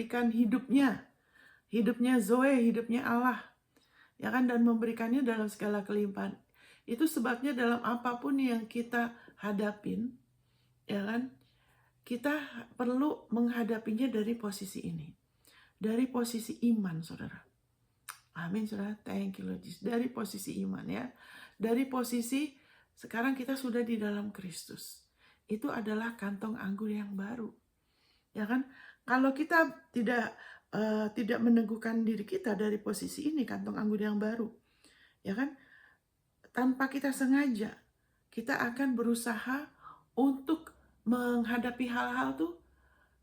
memberikan hidupnya Zoe, hidupnya Allah, ya kan, dan memberikannya dalam segala kelimpahan. Itu sebabnya dalam apapun yang kita hadapin, ya kan, kita perlu menghadapinya dari posisi ini, dari posisi iman, saudara. Amin, saudara. Thank you, Lord Jesus. Dari posisi iman, ya, dari posisi sekarang kita sudah di dalam Kristus. Itu adalah kantong anggur yang baru, ya kan? Kalau kita tidak meneguhkan diri kita dari posisi ini, kantong anggur yang baru, ya kan, tanpa kita sengaja kita akan berusaha untuk menghadapi hal-hal tuh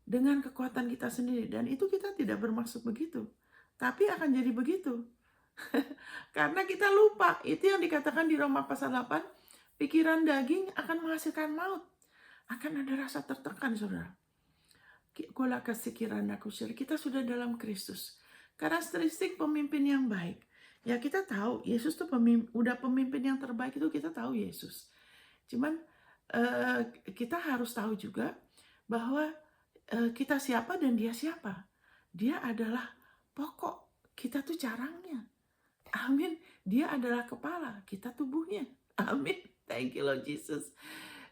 dengan kekuatan kita sendiri, dan itu kita tidak bermaksud begitu, tapi akan jadi begitu. Karena kita lupa, itu yang dikatakan di Roma pasal 8, pikiran daging akan menghasilkan maut, akan ada rasa tertekan, saudara. Kita sudah dalam Kristus. Karakteristik pemimpin yang baik, ya, kita tahu Yesus tuh pemimpin yang terbaik, itu kita tahu Yesus. Cuman kita harus tahu juga bahwa kita siapa dan dia siapa. Dia adalah pokok, kita tuh carangnya. Amin. Dia adalah kepala, kita tubuhnya. Amin. Thank you Lord Jesus.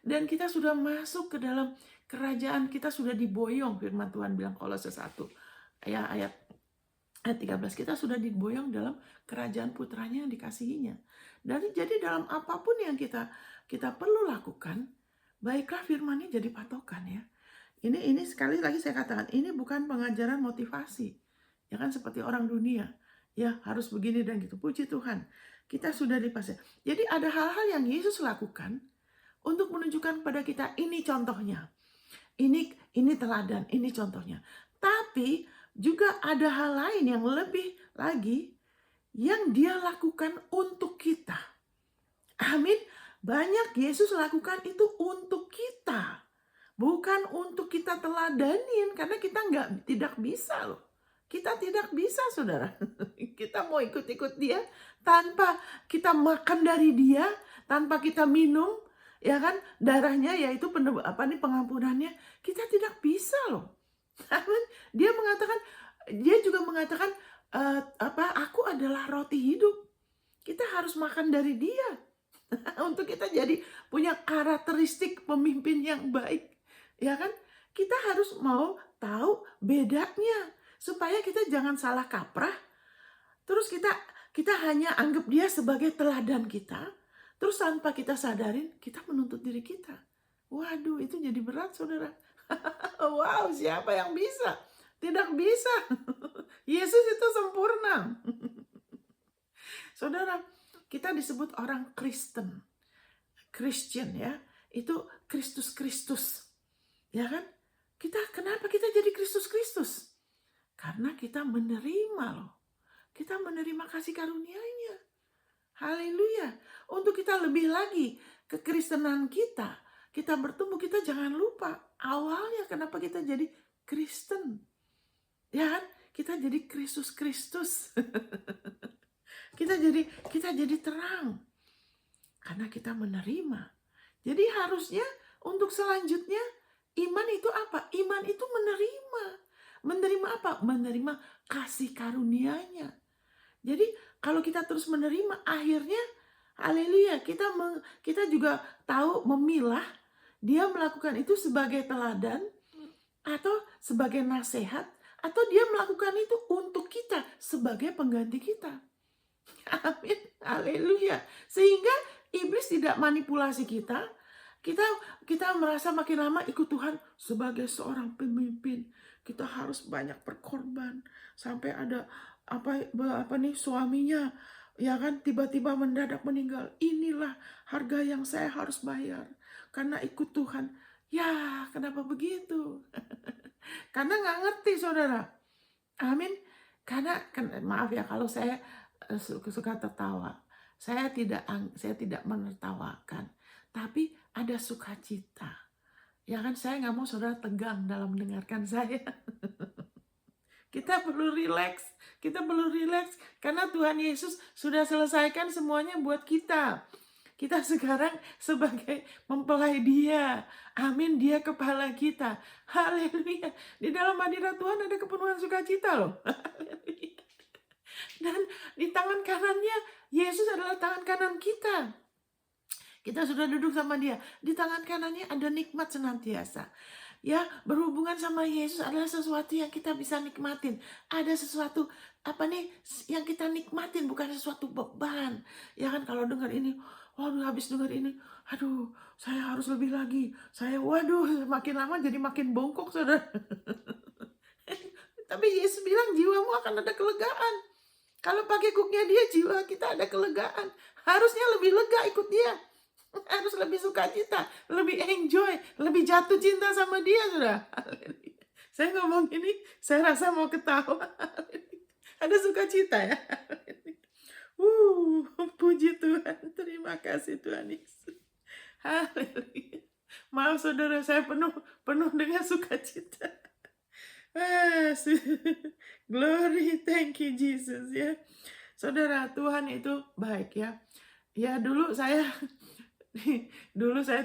Dan kita sudah masuk ke dalam kerajaan, kita sudah diboyong, firman Tuhan bilang Kolose 1 ayat 13, kita sudah diboyong dalam kerajaan putranya yang dikasihinya. Dan jadi dalam apapun yang kita perlu lakukan, baiklah firman-Nya jadi patokan, ya. Ini sekali lagi saya katakan, ini bukan pengajaran motivasi, ya kan, seperti orang dunia, ya, harus begini dan gitu. Puji Tuhan, kita sudah dipasai. Jadi ada hal-hal yang Yesus lakukan untuk menunjukkan pada kita, ini contohnya, ini teladan, ini contohnya. Tapi juga ada hal lain yang lebih lagi yang dia lakukan untuk kita. Amin. Banyak Yesus lakukan itu untuk kita, bukan untuk kita teladanin, karena kita tidak bisa loh. Kita tidak bisa, saudara. Kita mau ikut-ikut dia tanpa kita makan dari dia, tanpa kita minum, ya kan, darahnya, yaitu pengampunannya, kita tidak bisa loh. Dia juga mengatakan aku adalah roti hidup. Kita harus makan dari dia untuk kita jadi punya karakteristik pemimpin yang baik, ya kan. Kita harus mau tahu bedanya supaya kita jangan salah kaprah. Terus kita hanya anggap dia sebagai teladan kita, terus tanpa kita sadarin kita menuntut diri kita. Waduh, itu jadi berat, saudara. Wow, siapa yang bisa? Tidak bisa. Yesus itu sempurna. Saudara, kita disebut orang Kristen, Christian, ya. Itu Kristus, ya kan? Kenapa kita jadi Kristus? Karena kita menerima loh. Kita menerima kasih karunia-Nya. Haleluya. Untuk kita lebih lagi kekristenan kita bertumbuh, kita jangan lupa awalnya kenapa kita jadi Kristen. Ya kan? Kita jadi Kristus. kita jadi terang karena kita menerima. Jadi harusnya untuk selanjutnya, iman itu apa? Iman itu menerima. Menerima apa? Menerima kasih karunia-Nya. Jadi kalau kita terus menerima, akhirnya haleluya, kita juga tahu memilah dia melakukan itu sebagai teladan atau sebagai nasihat, atau dia melakukan itu untuk kita sebagai pengganti kita. Amin. Haleluya. Sehingga iblis tidak manipulasi kita. Kita merasa makin lama ikut Tuhan sebagai seorang pemimpin. Kita harus banyak berkorban sampai ada suaminya, ya kan, tiba-tiba mendadak meninggal. Inilah harga yang saya harus bayar karena ikut Tuhan. Ya, kenapa begitu? Karena nggak ngerti, saudara. Amin. Karena maaf ya kalau saya suka tertawa. Saya tidak menertawakan, tapi ada sukacita. Ya kan, saya nggak mau saudara tegang dalam mendengarkan saya. Kita perlu rileks. Karena Tuhan Yesus sudah selesaikan semuanya buat kita. Kita sekarang sebagai mempelai dia. Amin, dia kepala kita. Haleluya. Di dalam hadirat Tuhan ada kepenuhan sukacita loh. Haleluya. Dan di tangan kanannya, Yesus adalah tangan kanan kita. Kita sudah duduk sama dia. Di tangan kanannya ada nikmat senantiasa. Ya, berhubungan sama Yesus adalah sesuatu yang kita bisa nikmatin. Ada sesuatu yang kita nikmatin, bukan sesuatu beban. Ya kan, kalau dengar ini, waduh, habis dengar ini, aduh, saya harus lebih lagi. Waduh, makin lama jadi makin bongkok, saudara. Tapi Yesus bilang jiwamu akan ada kelegaan. Kalau pakai kuknya dia, jiwa kita ada kelegaan. Harusnya lebih lega ikut dia. Harus lebih sukacita, lebih enjoy, lebih jatuh cinta sama dia, sudah. Saya ngomong ini, saya rasa mau ketawa. Ada sukacita ya. Puji Tuhan, terima kasih Tuhan Yesus. Haleluya. Maaf saudara, saya penuh dengan sukacita. Glory, thank you Jesus ya. Saudara, Tuhan itu baik ya. Ya dulu saya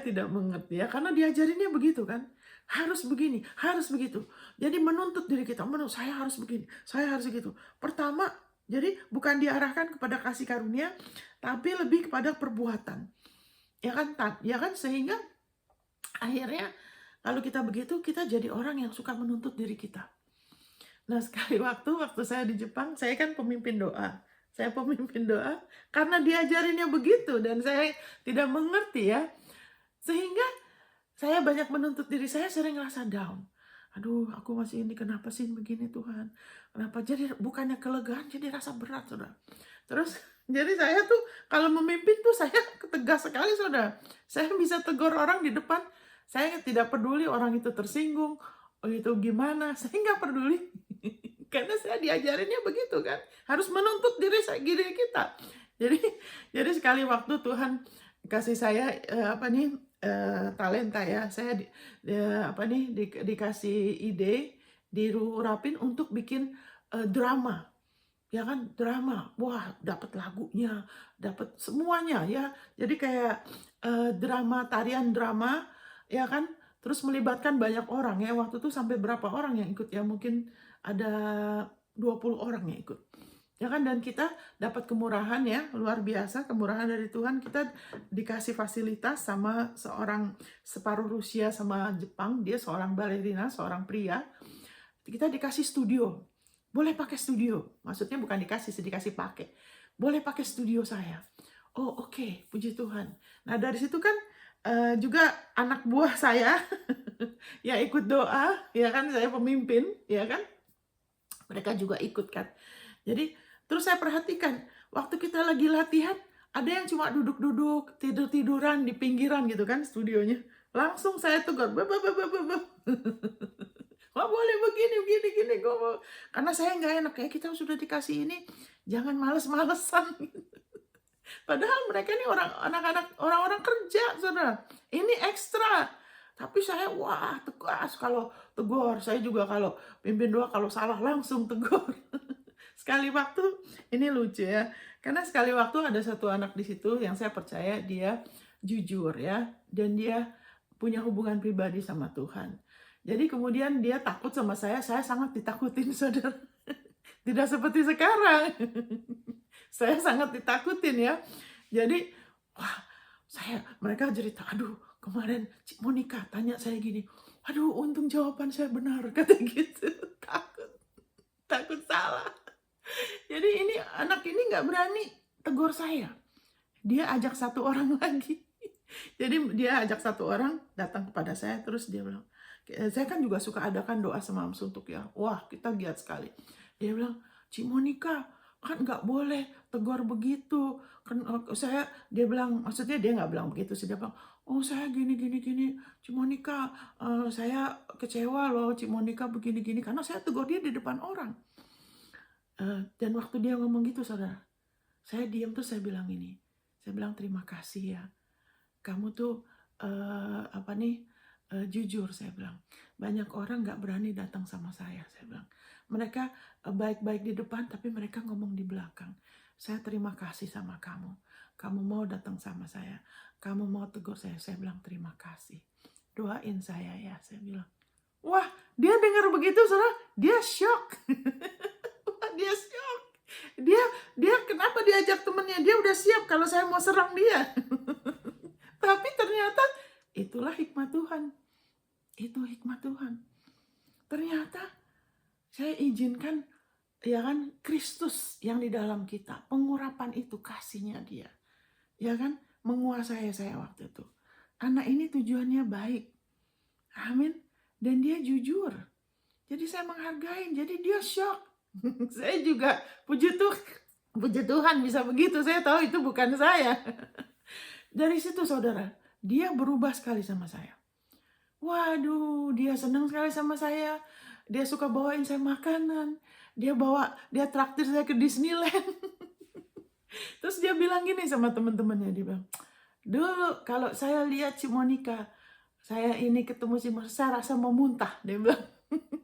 tidak mengerti ya, karena diajarinnya begitu kan. Harus begini, harus begitu. Jadi menuntut diri kita, saya harus begini, saya harus begitu. Pertama, jadi bukan diarahkan kepada kasih karunia, tapi lebih kepada perbuatan. Ya kan, sehingga akhirnya kalau kita begitu, kita jadi orang yang suka menuntut diri kita. Nah, sekali waktu saya di Jepang, saya kan pemimpin doa. Saya pemimpin doa karena diajarinnya begitu dan saya tidak mengerti ya. Sehingga saya banyak menuntut diri, saya sering rasa down. Aduh, aku masih ini, kenapa sih begini Tuhan? Kenapa? Jadi bukannya kelegaan, jadi rasa berat, saudara. Terus, jadi saya tuh kalau memimpin tuh saya tegas sekali, saudara. Saya bisa tegur orang di depan, saya tidak peduli orang itu tersinggung, itu gimana, saya nggak peduli. Karena saya diajarinnya begitu kan, harus menuntut diri kita. Jadi sekali waktu Tuhan kasih saya talenta ya, saya dikasih ide, diurapin untuk bikin drama, ya kan, drama. Wah, dapat lagunya, dapat semuanya ya. Jadi kayak drama, tarian drama, ya kan. Terus melibatkan banyak orang ya. Waktu itu sampai berapa orang yang ikut ya? Mungkin ada 20 orang yang ikut. Ya kan, dan kita dapat kemurahan ya, luar biasa kemurahan dari Tuhan. Kita dikasih fasilitas sama seorang separuh Rusia sama Jepang, dia seorang balerina, seorang pria. Kita dikasih studio. Boleh pakai studio. Maksudnya bukan dikasih pakai. Boleh pakai studio saya. Oh, oke, puji Tuhan. Nah, dari situ kan juga anak buah saya ya ikut doa, ya kan, saya pemimpin, ya kan. Mereka juga ikut kan. Jadi terus saya perhatikan, waktu kita lagi latihan, ada yang cuma duduk-duduk, tidur-tiduran di pinggiran gitu kan studionya. Langsung saya tegur, wah boleh begini, karena saya nggak enak ya, kita sudah dikasih ini, jangan males-malesan. Padahal mereka ini orang-orang kerja, saudara. Ini ekstra. Tapi saya tegas kalau tegur. Saya juga kalau pimpin doa kalau salah langsung tegur. Sekali waktu, ini lucu ya. Karena sekali waktu ada satu anak di situ yang saya percaya dia jujur ya. Dan dia punya hubungan pribadi sama Tuhan. Jadi kemudian dia takut sama saya sangat ditakutin, saudara. Tidak seperti sekarang. Saya sangat ditakutin ya. Jadi, mereka cerita, aduh kemarin Cik Monica tanya saya gini, aduh untung jawaban saya benar, kata gitu. Takut salah. Jadi ini anak ini nggak berani tegur saya. Dia ajak satu orang lagi. Jadi dia ajak satu orang datang kepada saya, terus dia bilang, saya kan juga suka adakan doa semalam suntuk ya. Wah, kita giat sekali. Dia bilang, Cik Monica, kan nggak boleh tegur begitu. Kan dia bilang, maksudnya dia nggak bilang begitu sih, dia bilang, oh saya gini, Cik Monica, saya kecewa loh, Cik Monica begini, karena saya tegur dia di depan orang. Dan waktu dia ngomong gitu, saudara, saya diam terus saya bilang ini, saya bilang terima kasih ya, kamu tuh jujur, saya bilang. Banyak orang nggak berani datang sama saya bilang. Mereka baik-baik di depan, tapi mereka ngomong di belakang. saya terima kasih sama kamu. Kamu mau datang sama saya. Kamu mau tegur saya. Saya bilang terima kasih. Doain saya ya, saya bilang. Wah, dia dengar begitu, saudara. Dia shock. Dia shock. Dia kenapa diajak temennya? Dia udah siap kalau saya mau serang dia. Tapi ternyata itulah hikmat Tuhan. Itu hikmat Tuhan. Ternyata saya izinkan, ya kan, Kristus yang di dalam kita, pengurapan itu, kasihnya dia, ya kan, menguasai saya waktu itu. Anak ini tujuannya baik, amin, dan dia jujur. Jadi saya menghargai, jadi dia shock. Saya juga puji Tuhan bisa begitu. Saya tahu itu bukan saya. Dari situ saudara, dia berubah sekali sama saya. Waduh, dia senang sekali sama saya. Dia suka bawain saya makanan. Dia traktir saya ke Disneyland. Terus dia bilang gini sama teman-temannya, dia bilang, dulu kalau saya lihat si Monica, saya ini ketemu si Monica, saya rasa mau muntah. Dia bilang,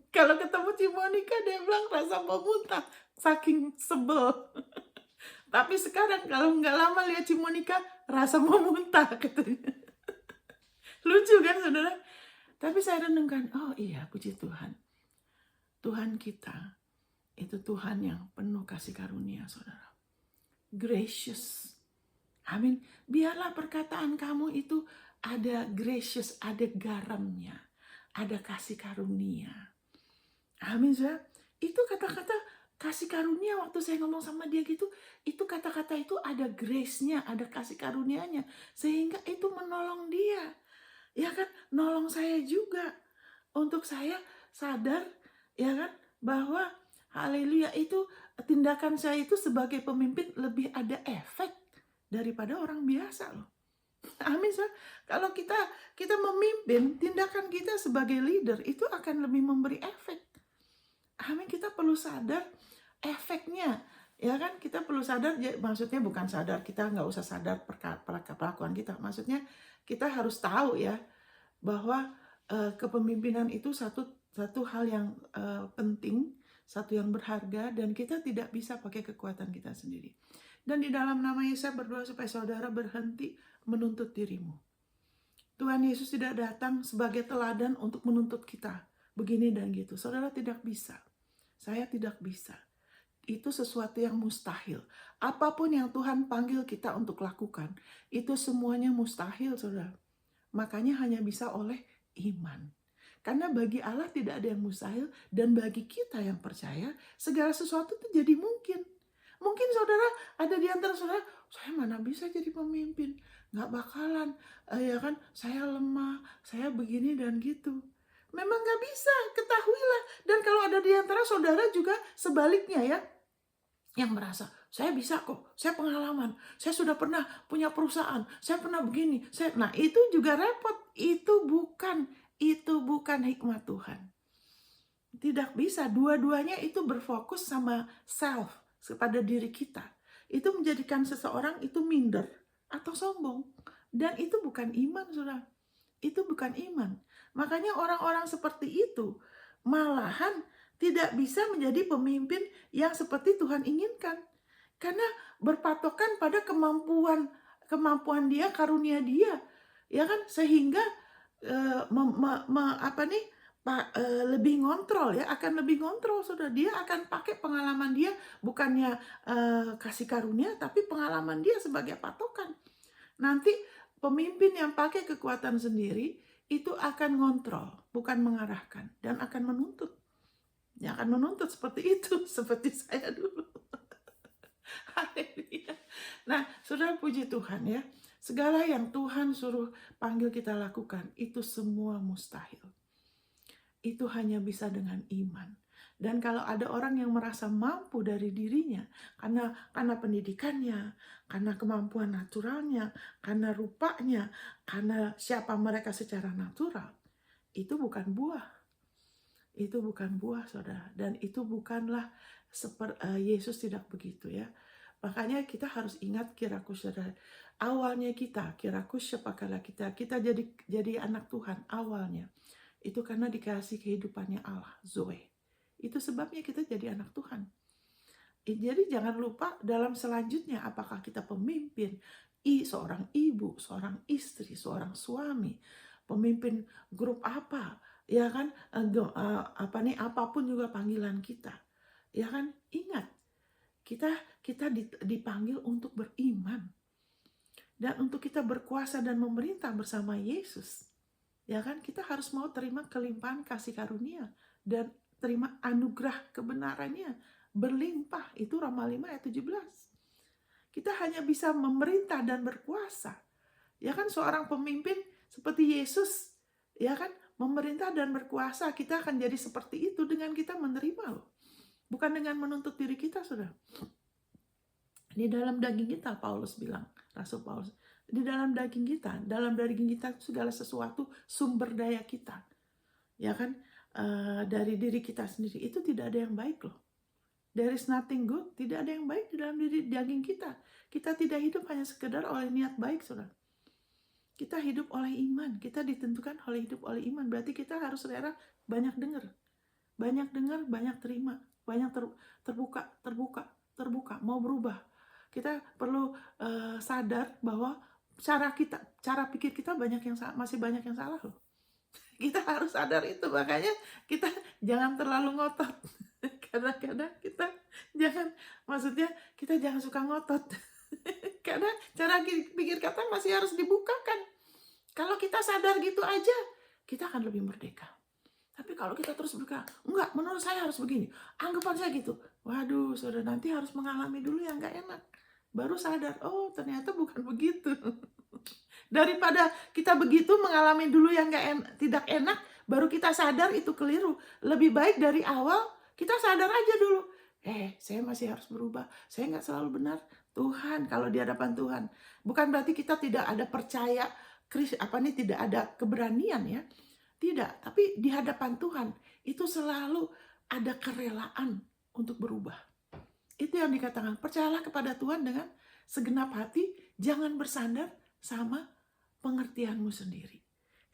kalau ketemu si Monica, dia bilang rasa mau muntah, saking sebel. Tapi sekarang kalau nggak lama lihat si Monica, rasa mau muntah katanya. Lucu kan saudara? Tapi saya renungkan, oh iya, puji Tuhan. Tuhan kita itu Tuhan yang penuh kasih karunia, saudara. Gracious. Amin. Biarlah perkataan kamu itu ada gracious, ada garamnya, ada kasih karunia. Amin, saudara. Itu kata-kata kasih karunia waktu saya ngomong sama dia gitu, itu kata-kata itu ada grace-nya, ada kasih karunianya. Sehingga itu menolong dia. Ya kan, nolong saya juga untuk saya sadar, ya kan, bahwa haleluya itu tindakan saya itu sebagai pemimpin lebih ada efek daripada orang biasa loh. Amin. Kalau kita memimpin, tindakan kita sebagai leader itu akan lebih memberi efek. Amin. Kita perlu sadar efeknya, ya kan, kita perlu sadar. Maksudnya bukan sadar, kita nggak usah sadar perlakuan kita. Maksudnya kita harus tahu ya bahwa kepemimpinan itu satu hal yang penting, satu yang berharga, dan kita tidak bisa pakai kekuatan kita sendiri. Dan di dalam nama Yesus saya berdoa supaya saudara berhenti menuntut dirimu. Tuhan Yesus tidak datang sebagai teladan untuk menuntut kita begini dan gitu. Saudara tidak bisa. Saya tidak bisa. Itu sesuatu yang mustahil. Apapun yang Tuhan panggil kita untuk lakukan, itu semuanya mustahil, saudara. Makanya hanya bisa oleh iman. Karena bagi Allah tidak ada yang mustahil, dan bagi kita yang percaya, segala sesuatu itu jadi mungkin. Mungkin saudara, ada di antara saudara, saya mana bisa jadi pemimpin, nggak bakalan, ya kan, saya lemah, saya begini dan gitu. Memang nggak bisa, ketahuilah. Dan kalau ada di antara saudara juga sebaliknya ya, yang merasa, saya bisa kok, saya pengalaman, saya sudah pernah punya perusahaan, saya pernah begini, nah itu juga repot. Itu bukan hikmat Tuhan. Tidak bisa, dua-duanya itu berfokus sama self, kepada diri kita. Itu menjadikan seseorang itu minder atau sombong. Dan itu bukan iman, saudara. Itu bukan iman. Makanya orang-orang seperti itu malahan tidak bisa menjadi pemimpin yang seperti Tuhan inginkan. Karena berpatokan pada kemampuan dia, karunia dia. Ya kan, sehingga lebih ngontrol ya, akan lebih ngontrol, saudara. Dia akan pakai pengalaman dia, bukannya kasih karunia, tapi pengalaman dia sebagai patokan. Nanti pemimpin yang pakai kekuatan sendiri itu akan ngontrol, bukan mengarahkan, dan akan menuntut. Yang akan menuntut seperti itu, seperti saya dulu. Haleluya. Nah, saudara, puji Tuhan ya. Segala yang Tuhan suruh panggil kita lakukan, itu semua mustahil. Itu hanya bisa dengan iman. Dan kalau ada orang yang merasa mampu dari dirinya, karena pendidikannya, karena kemampuan naturalnya, karena rupanya, karena siapa mereka secara natural, itu bukan buah. Itu bukan buah, saudara. Dan itu bukanlah Yesus tidak begitu ya. Makanya kita harus ingat kirakus, saudara. Awalnya kita, kirakus sepakalah kita jadi anak Tuhan awalnya. Itu karena dikasih kehidupannya Allah, Zoe. Itu sebabnya kita jadi anak Tuhan. Jadi jangan lupa dalam selanjutnya, apakah kita pemimpin, seorang ibu, seorang istri, seorang suami, pemimpin grup apa, ya kan, apapun juga panggilan kita, ya kan, ingat kita kita dipanggil untuk beriman dan untuk kita berkuasa dan memerintah bersama Yesus, ya kan. Kita harus mau terima kelimpahan kasih karunia dan terima anugerah kebenarannya berlimpah. Itu Roma 5 ayat 17. Kita hanya bisa memerintah dan berkuasa, ya kan. Seorang pemimpin seperti Yesus, ya kan, memerintah dan berkuasa. Kita akan jadi seperti itu dengan kita menerima loh, bukan dengan menuntut diri kita, saudara. Di dalam daging kita, Paulus bilang, Rasul Paulus, di dalam daging kita segala sesuatu sumber daya kita, ya kan. Dari diri kita sendiri itu tidak ada yang baik loh. There is nothing good, tidak ada yang baik di dalam diri daging kita. Kita tidak hidup hanya sekedar oleh niat baik, saudara. Kita hidup oleh iman, kita ditentukan oleh hidup oleh iman. Berarti kita harus rela banyak dengar, banyak terima, banyak terbuka, mau berubah. Kita perlu sadar bahwa cara pikir kita masih banyak yang salah loh. Kita harus sadar itu, makanya kita jangan terlalu ngotot. Kadang-kadang kita jangan suka ngotot. Karena cara pikir kita masih harus dibukakan. Kalau kita sadar gitu aja, kita akan lebih merdeka. Tapi kalau kita terus berkata, enggak, menurut saya harus begini, anggapan saya gitu. Waduh, saudara, nanti harus mengalami dulu yang gak enak. Baru sadar, oh ternyata bukan begitu. Daripada kita begitu mengalami dulu yang tidak enak, baru kita sadar itu keliru. Lebih baik dari awal kita sadar aja dulu. Saya masih harus berubah. Saya nggak selalu benar. Tuhan, kalau di hadapan Tuhan. Bukan berarti kita tidak ada percaya, tidak ada keberanian ya. Tidak, tapi di hadapan Tuhan itu selalu ada kerelaan untuk berubah. Itu yang dikatakan, percayalah kepada Tuhan dengan segenap hati, jangan bersandar sama pengertianmu sendiri.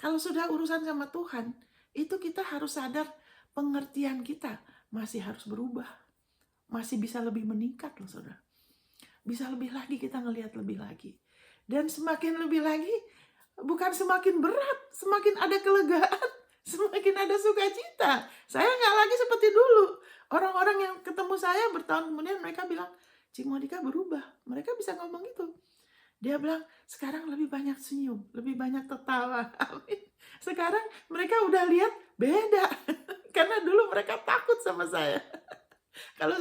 Kalau sudah urusan sama Tuhan, itu kita harus sadar pengertian kita masih harus berubah. Masih bisa lebih meningkat loh, saudara. Bisa lebih lagi, kita ngelihat lebih lagi. Dan semakin lebih lagi, bukan semakin berat, semakin ada kelegaan, semakin ada sukacita. Saya nggak lagi seperti dulu. Orang-orang yang ketemu saya bertahun kemudian, mereka bilang, Cik Monica berubah. Mereka bisa ngomong gitu. Dia bilang, sekarang lebih banyak senyum, lebih banyak tertawa. Amin. Sekarang mereka udah lihat beda. Karena dulu mereka takut sama saya. Kalau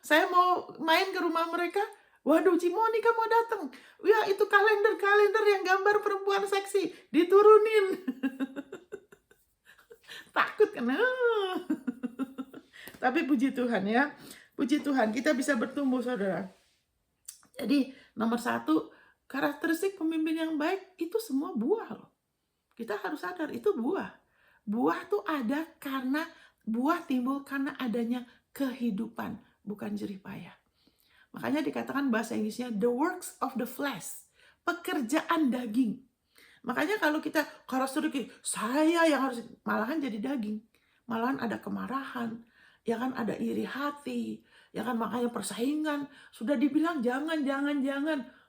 saya mau main ke rumah mereka, waduh, Cik Monica mau datang. Ya, itu kalender yang gambar perempuan seksi, diturunin. Takut kan? Tapi puji Tuhan ya. Puji Tuhan, kita bisa bertumbuh, saudara. Jadi nomor 1, karakteristik pemimpin yang baik itu semua buah loh. Kita harus sadar itu buah. Buah tuh ada karena buah timbul karena adanya kehidupan, bukan jerih payah. Makanya dikatakan bahasa Inggrisnya the works of the flesh, pekerjaan daging. Makanya kalau kita karakteristik saya yang harus, malahan jadi daging. Malahan ada kemarahan, ya kan, ada iri hati, ya kan, makanya persaingan. Sudah dibilang jangan.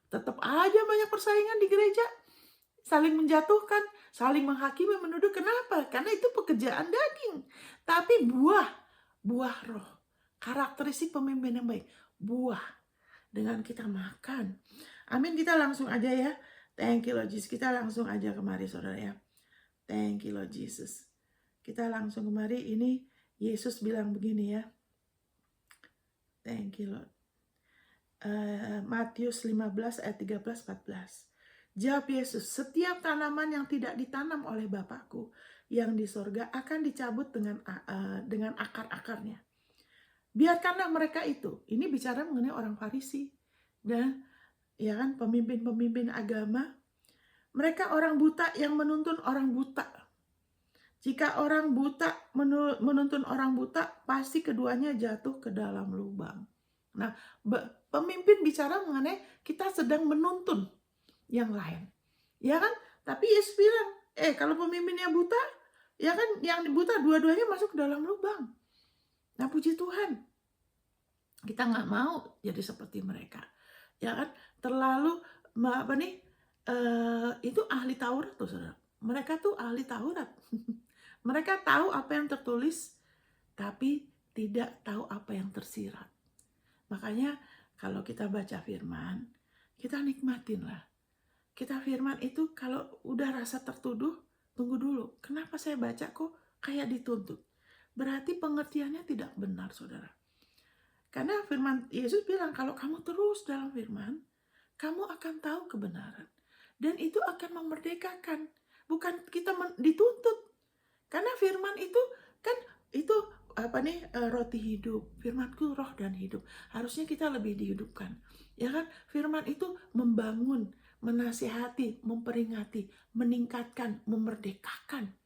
Tetap aja banyak persaingan di gereja. Saling menjatuhkan, saling menghakimi, menuduh. Kenapa? Karena itu pekerjaan daging. Tapi buah roh. Karakteristik pemimpin yang baik. Buah. Dengan kita makan. Amin, kita langsung aja ya. Thank you Lord Jesus. Kita langsung aja kemari, saudara ya. Thank you Lord Jesus. Kita langsung kemari. Ini Yesus bilang begini ya. Thank you Lord. Matius 15 ayat 13-14. Jawab Yesus, setiap tanaman yang tidak ditanam oleh Bapakku yang di sorga akan dicabut dengan akar-akarnya. Biarkanlah mereka itu. Ini bicara mengenai orang Farisi dan ya kan, pemimpin-pemimpin agama. Mereka orang buta yang menuntun orang buta. Jika orang buta menuntun orang buta, pasti keduanya jatuh ke dalam lubang. Nah, pemimpin bicara mengenai kita sedang menuntun yang lain, ya kan? Tapi Yesus bilang, kalau pemimpinnya buta, ya kan, yang buta dua-duanya masuk ke dalam lubang. Nah, puji Tuhan. Kita nggak mau jadi seperti mereka, ya kan? Terlalu apa nih? Itu ahli Taurat tuh, saudara. Mereka tuh ahli Taurat. Mereka tahu apa yang tertulis, tapi tidak tahu apa yang tersirat. Makanya kalau kita baca firman, kita nikmatin lah. Kita firman itu kalau udah rasa tertuduh, tunggu dulu. Kenapa saya baca kok kayak dituntut? Berarti pengertiannya tidak benar, saudara. Karena firman Yesus bilang, kalau kamu terus dalam firman, kamu akan tahu kebenaran. Dan itu akan memerdekakan. Bukan kita dituntut. Karena firman itu kan itu apa nih, roti hidup. Firmanku roh dan hidup. Harusnya kita lebih dihidupkan. Ya kan? Firman itu membangun, menasihati, memperingati, meningkatkan, memerdekakan.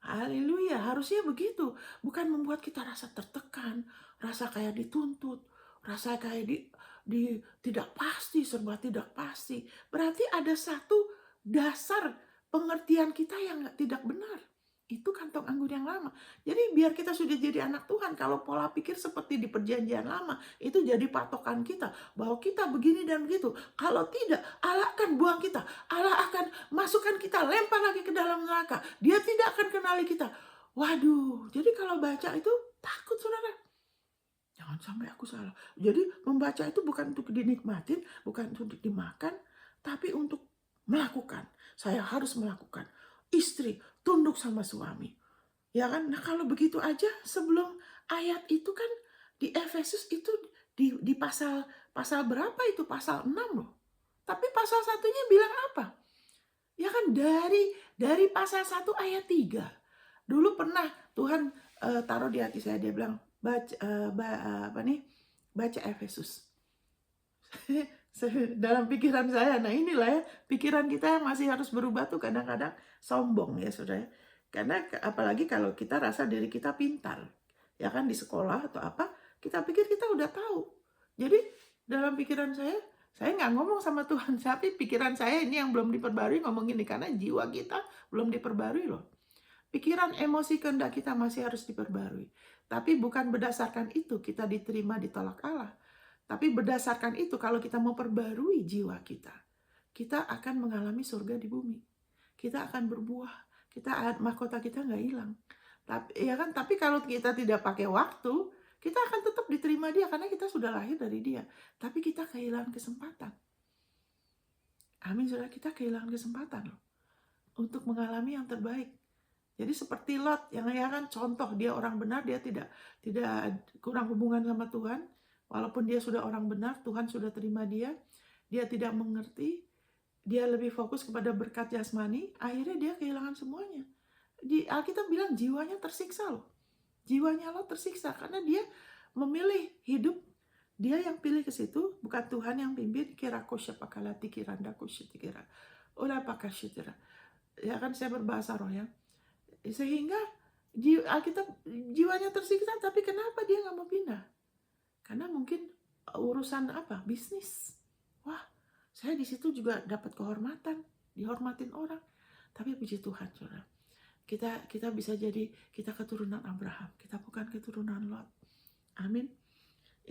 Haleluya, harusnya begitu. Bukan membuat kita rasa tertekan, rasa kayak dituntut, rasa kayak tidak pasti, serba tidak pasti. Berarti ada satu dasar pengertian kita yang tidak benar. Itu kantong anggur yang lama. Jadi biar kita sudah jadi anak Tuhan, kalau pola pikir seperti di perjanjian lama, itu jadi patokan kita. Bahwa kita begini dan begitu. Kalau tidak, Allah akan buang kita. Allah akan masukkan kita, lempar lagi ke dalam neraka. Dia tidak akan kenali kita. Waduh, jadi kalau baca itu takut, saudara. Jangan sampai aku salah. Jadi membaca itu bukan untuk dinikmatin, bukan untuk dimakan, tapi untuk melakukan. Saya harus melakukan. Istri tunduk sama suami. Ya kan? Nah, kalau begitu aja sebelum ayat itu kan di Efesus itu di pasal berapa itu? Pasal 6 loh. Tapi pasal satunya bilang apa? Ya kan dari pasal 1 ayat 3. Dulu pernah Tuhan taruh di hati saya, dia bilang baca Efesus. Dalam pikiran saya, nah inilah ya, pikiran kita yang masih harus berubah tuh kadang-kadang sombong ya, saudara. Karena apalagi kalau kita rasa diri kita pintar, ya kan, di sekolah atau apa, kita pikir kita udah tahu. Jadi dalam pikiran saya nggak ngomong sama Tuhan, tapi pikiran saya ini yang belum diperbarui ngomong ini, karena jiwa kita belum diperbarui loh. Pikiran, emosi, kehendak kita masih harus diperbarui. Tapi bukan berdasarkan itu kita diterima ditolak Allah. Tapi berdasarkan itu, kalau kita mau perbarui jiwa kita, kita akan mengalami surga di bumi. Kita akan berbuah. Mahkota kita nggak hilang. Tapi ya kan, tapi kalau kita tidak pakai waktu, kita akan tetap diterima dia karena kita sudah lahir dari dia. Tapi kita kehilangan kesempatan. Amin, saudara, kita kehilangan kesempatan loh untuk mengalami yang terbaik. Jadi seperti Lot yang ya kan contoh, dia orang benar, dia tidak kurang hubungan sama Tuhan. Walaupun dia sudah orang benar, Tuhan sudah terima dia tidak mengerti, dia lebih fokus kepada berkat jasmani, akhirnya dia kehilangan semuanya. Alkitab bilang jiwanya tersiksa loh. Jiwanya Lot tersiksa karena dia memilih hidup, dia yang pilih ke situ, bukan Tuhan yang pimpin. Kira kosya pakalati kiranda kosya tikira. Ola pakasyitira. Ya kan, saya berbahasa roh ya. Sehingga Alkitab jiwanya tersiksa, tapi kenapa dia nggak mau pindah? Karena mungkin urusan apa? Bisnis. Wah, saya di situ juga dapat kehormatan, dihormatin orang. Tapi puji Tuhan, saudara, kita bisa jadi kita keturunan Abraham, kita bukan keturunan Lot. Amin.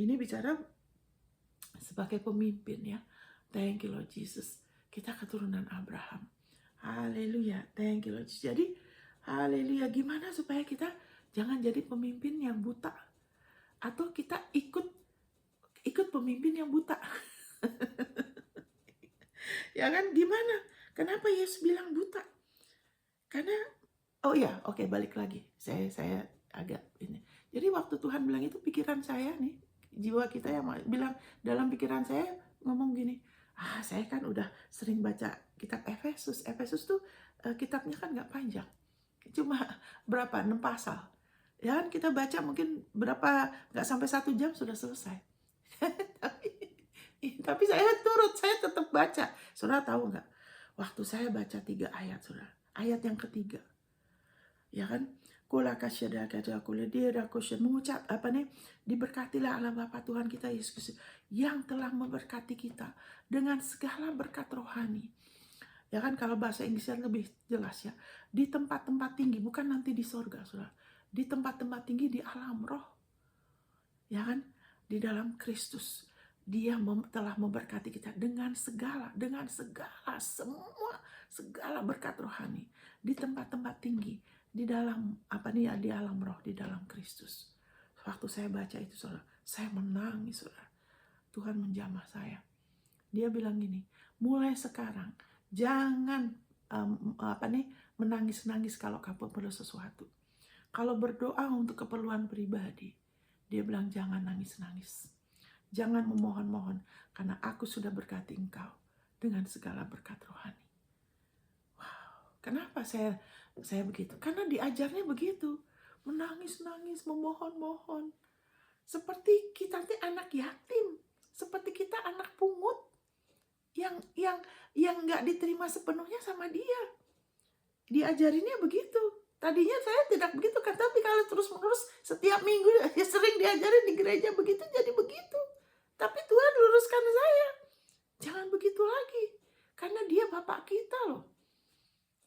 Ini bicara sebagai pemimpin ya. Thank you Lord Jesus. Kita keturunan Abraham. Haleluya. Thank you Lord Jesus. Jadi haleluya, gimana supaya kita jangan jadi pemimpin yang buta, atau kita ikut pemimpin yang buta. Ya kan, gimana? Kenapa Yesus bilang buta? Karena balik lagi. Saya agak ini. Jadi waktu Tuhan bilang itu, pikiran saya nih, jiwa kita yang bilang, dalam pikiran saya ngomong gini, saya kan udah sering baca kitab Efesus. Efesus tuh kitabnya kan nggak panjang. Cuma berapa? 6 pasal. Ya kan, kita baca mungkin berapa, nggak sampai 1 jam sudah selesai. tapi saya tetap baca. Saudara tahu nggak? Waktu saya baca 3 ayat, saudara. Ayat yang ketiga. Ya kan? Mengucap diberkatilah Allah Bapa Tuhan kita Yesus Kristus yang telah memberkati kita dengan segala berkat rohani. Ya kan, kalau bahasa Inggrisnya lebih jelas ya. Di tempat-tempat tinggi, bukan nanti di sorga, saudara. Di tempat-tempat tinggi di alam roh. ya kan? Di dalam Kristus Dia telah memberkati kita dengan segala segala berkat rohani di tempat-tempat tinggi, di dalam di alam roh, di dalam Kristus. Waktu saya baca itu, saudara, saya menangis, saudara. Tuhan menjamah saya. Dia bilang gini, mulai sekarang jangan menangis-nangis kalau kamu perlu sesuatu. Kalau berdoa untuk keperluan pribadi, dia bilang jangan nangis-nangis. Jangan memohon-mohon, karena aku sudah berkati engkau dengan segala berkat rohani. Wow, kenapa saya begitu? Karena diajarnya begitu. Menangis-nangis, memohon-mohon. Seperti kita anak yatim. Seperti kita anak pungut. Yang nggak diterima sepenuhnya sama dia. Diajarinnya begitu. Tadinya saya tidak begitu kan, tapi kalau terus-menerus setiap minggu ya sering diajarin di gereja begitu, jadi begitu. Tapi Tuhan luruskan saya. Jangan begitu lagi. Karena dia Bapak kita loh.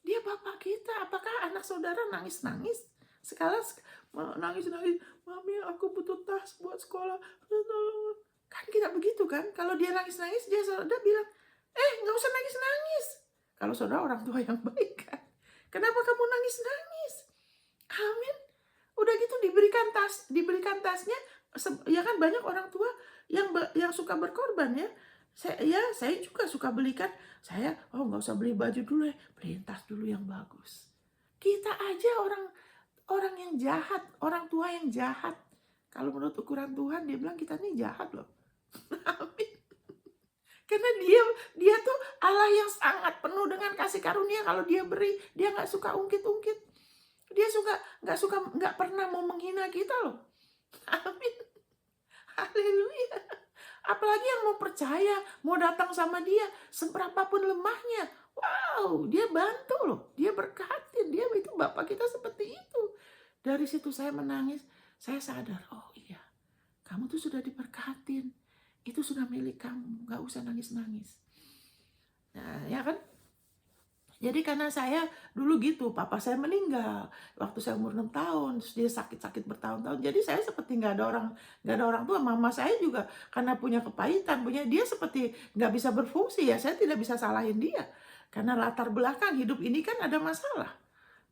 Dia Bapak kita. Apakah anak saudara nangis-nangis? Sekarang nangis-nangis, Mami aku butuh tas buat sekolah. Kan kita begitu kan. Kalau dia nangis-nangis, dia saudara bilang, nggak usah nangis-nangis. Kalau saudara orang tua yang baik kan. Kenapa kamu nangis-nangis? Amin. Udah gitu diberikan tasnya. Ya kan banyak orang tua yang suka berkorban ya. Saya juga suka belikan. Saya nggak usah beli baju dulu ya, beliin tas dulu yang bagus. Kita aja orang yang jahat, orang tua yang jahat. Kalau menurut ukuran Tuhan dia bilang kita ini jahat loh. Amin. Karena dia tuh Allah yang sangat penuh dengan kasih karunia. Kalau dia beri, dia nggak suka ungkit-ungkit. Dia nggak pernah mau menghina kita loh. Amin. Haleluya. Apalagi yang mau percaya, mau datang sama dia, seberapapun lemahnya. Wow, dia bantu loh. Dia berkatin. Dia itu Bapak kita seperti itu. Dari situ saya menangis. Saya sadar, oh iya, kamu tuh sudah diberkatin. Itu sudah milik kamu, gak usah nangis-nangis. Nah, ya kan? Jadi karena saya dulu gitu, papa saya meninggal waktu saya umur 6 tahun, terus dia sakit-sakit bertahun-tahun. Jadi saya seperti gak ada orang tua. Mama saya juga karena punya kepahitan, dia seperti gak bisa berfungsi ya. Saya tidak bisa salahin dia, karena latar belakang hidup ini kan ada masalah.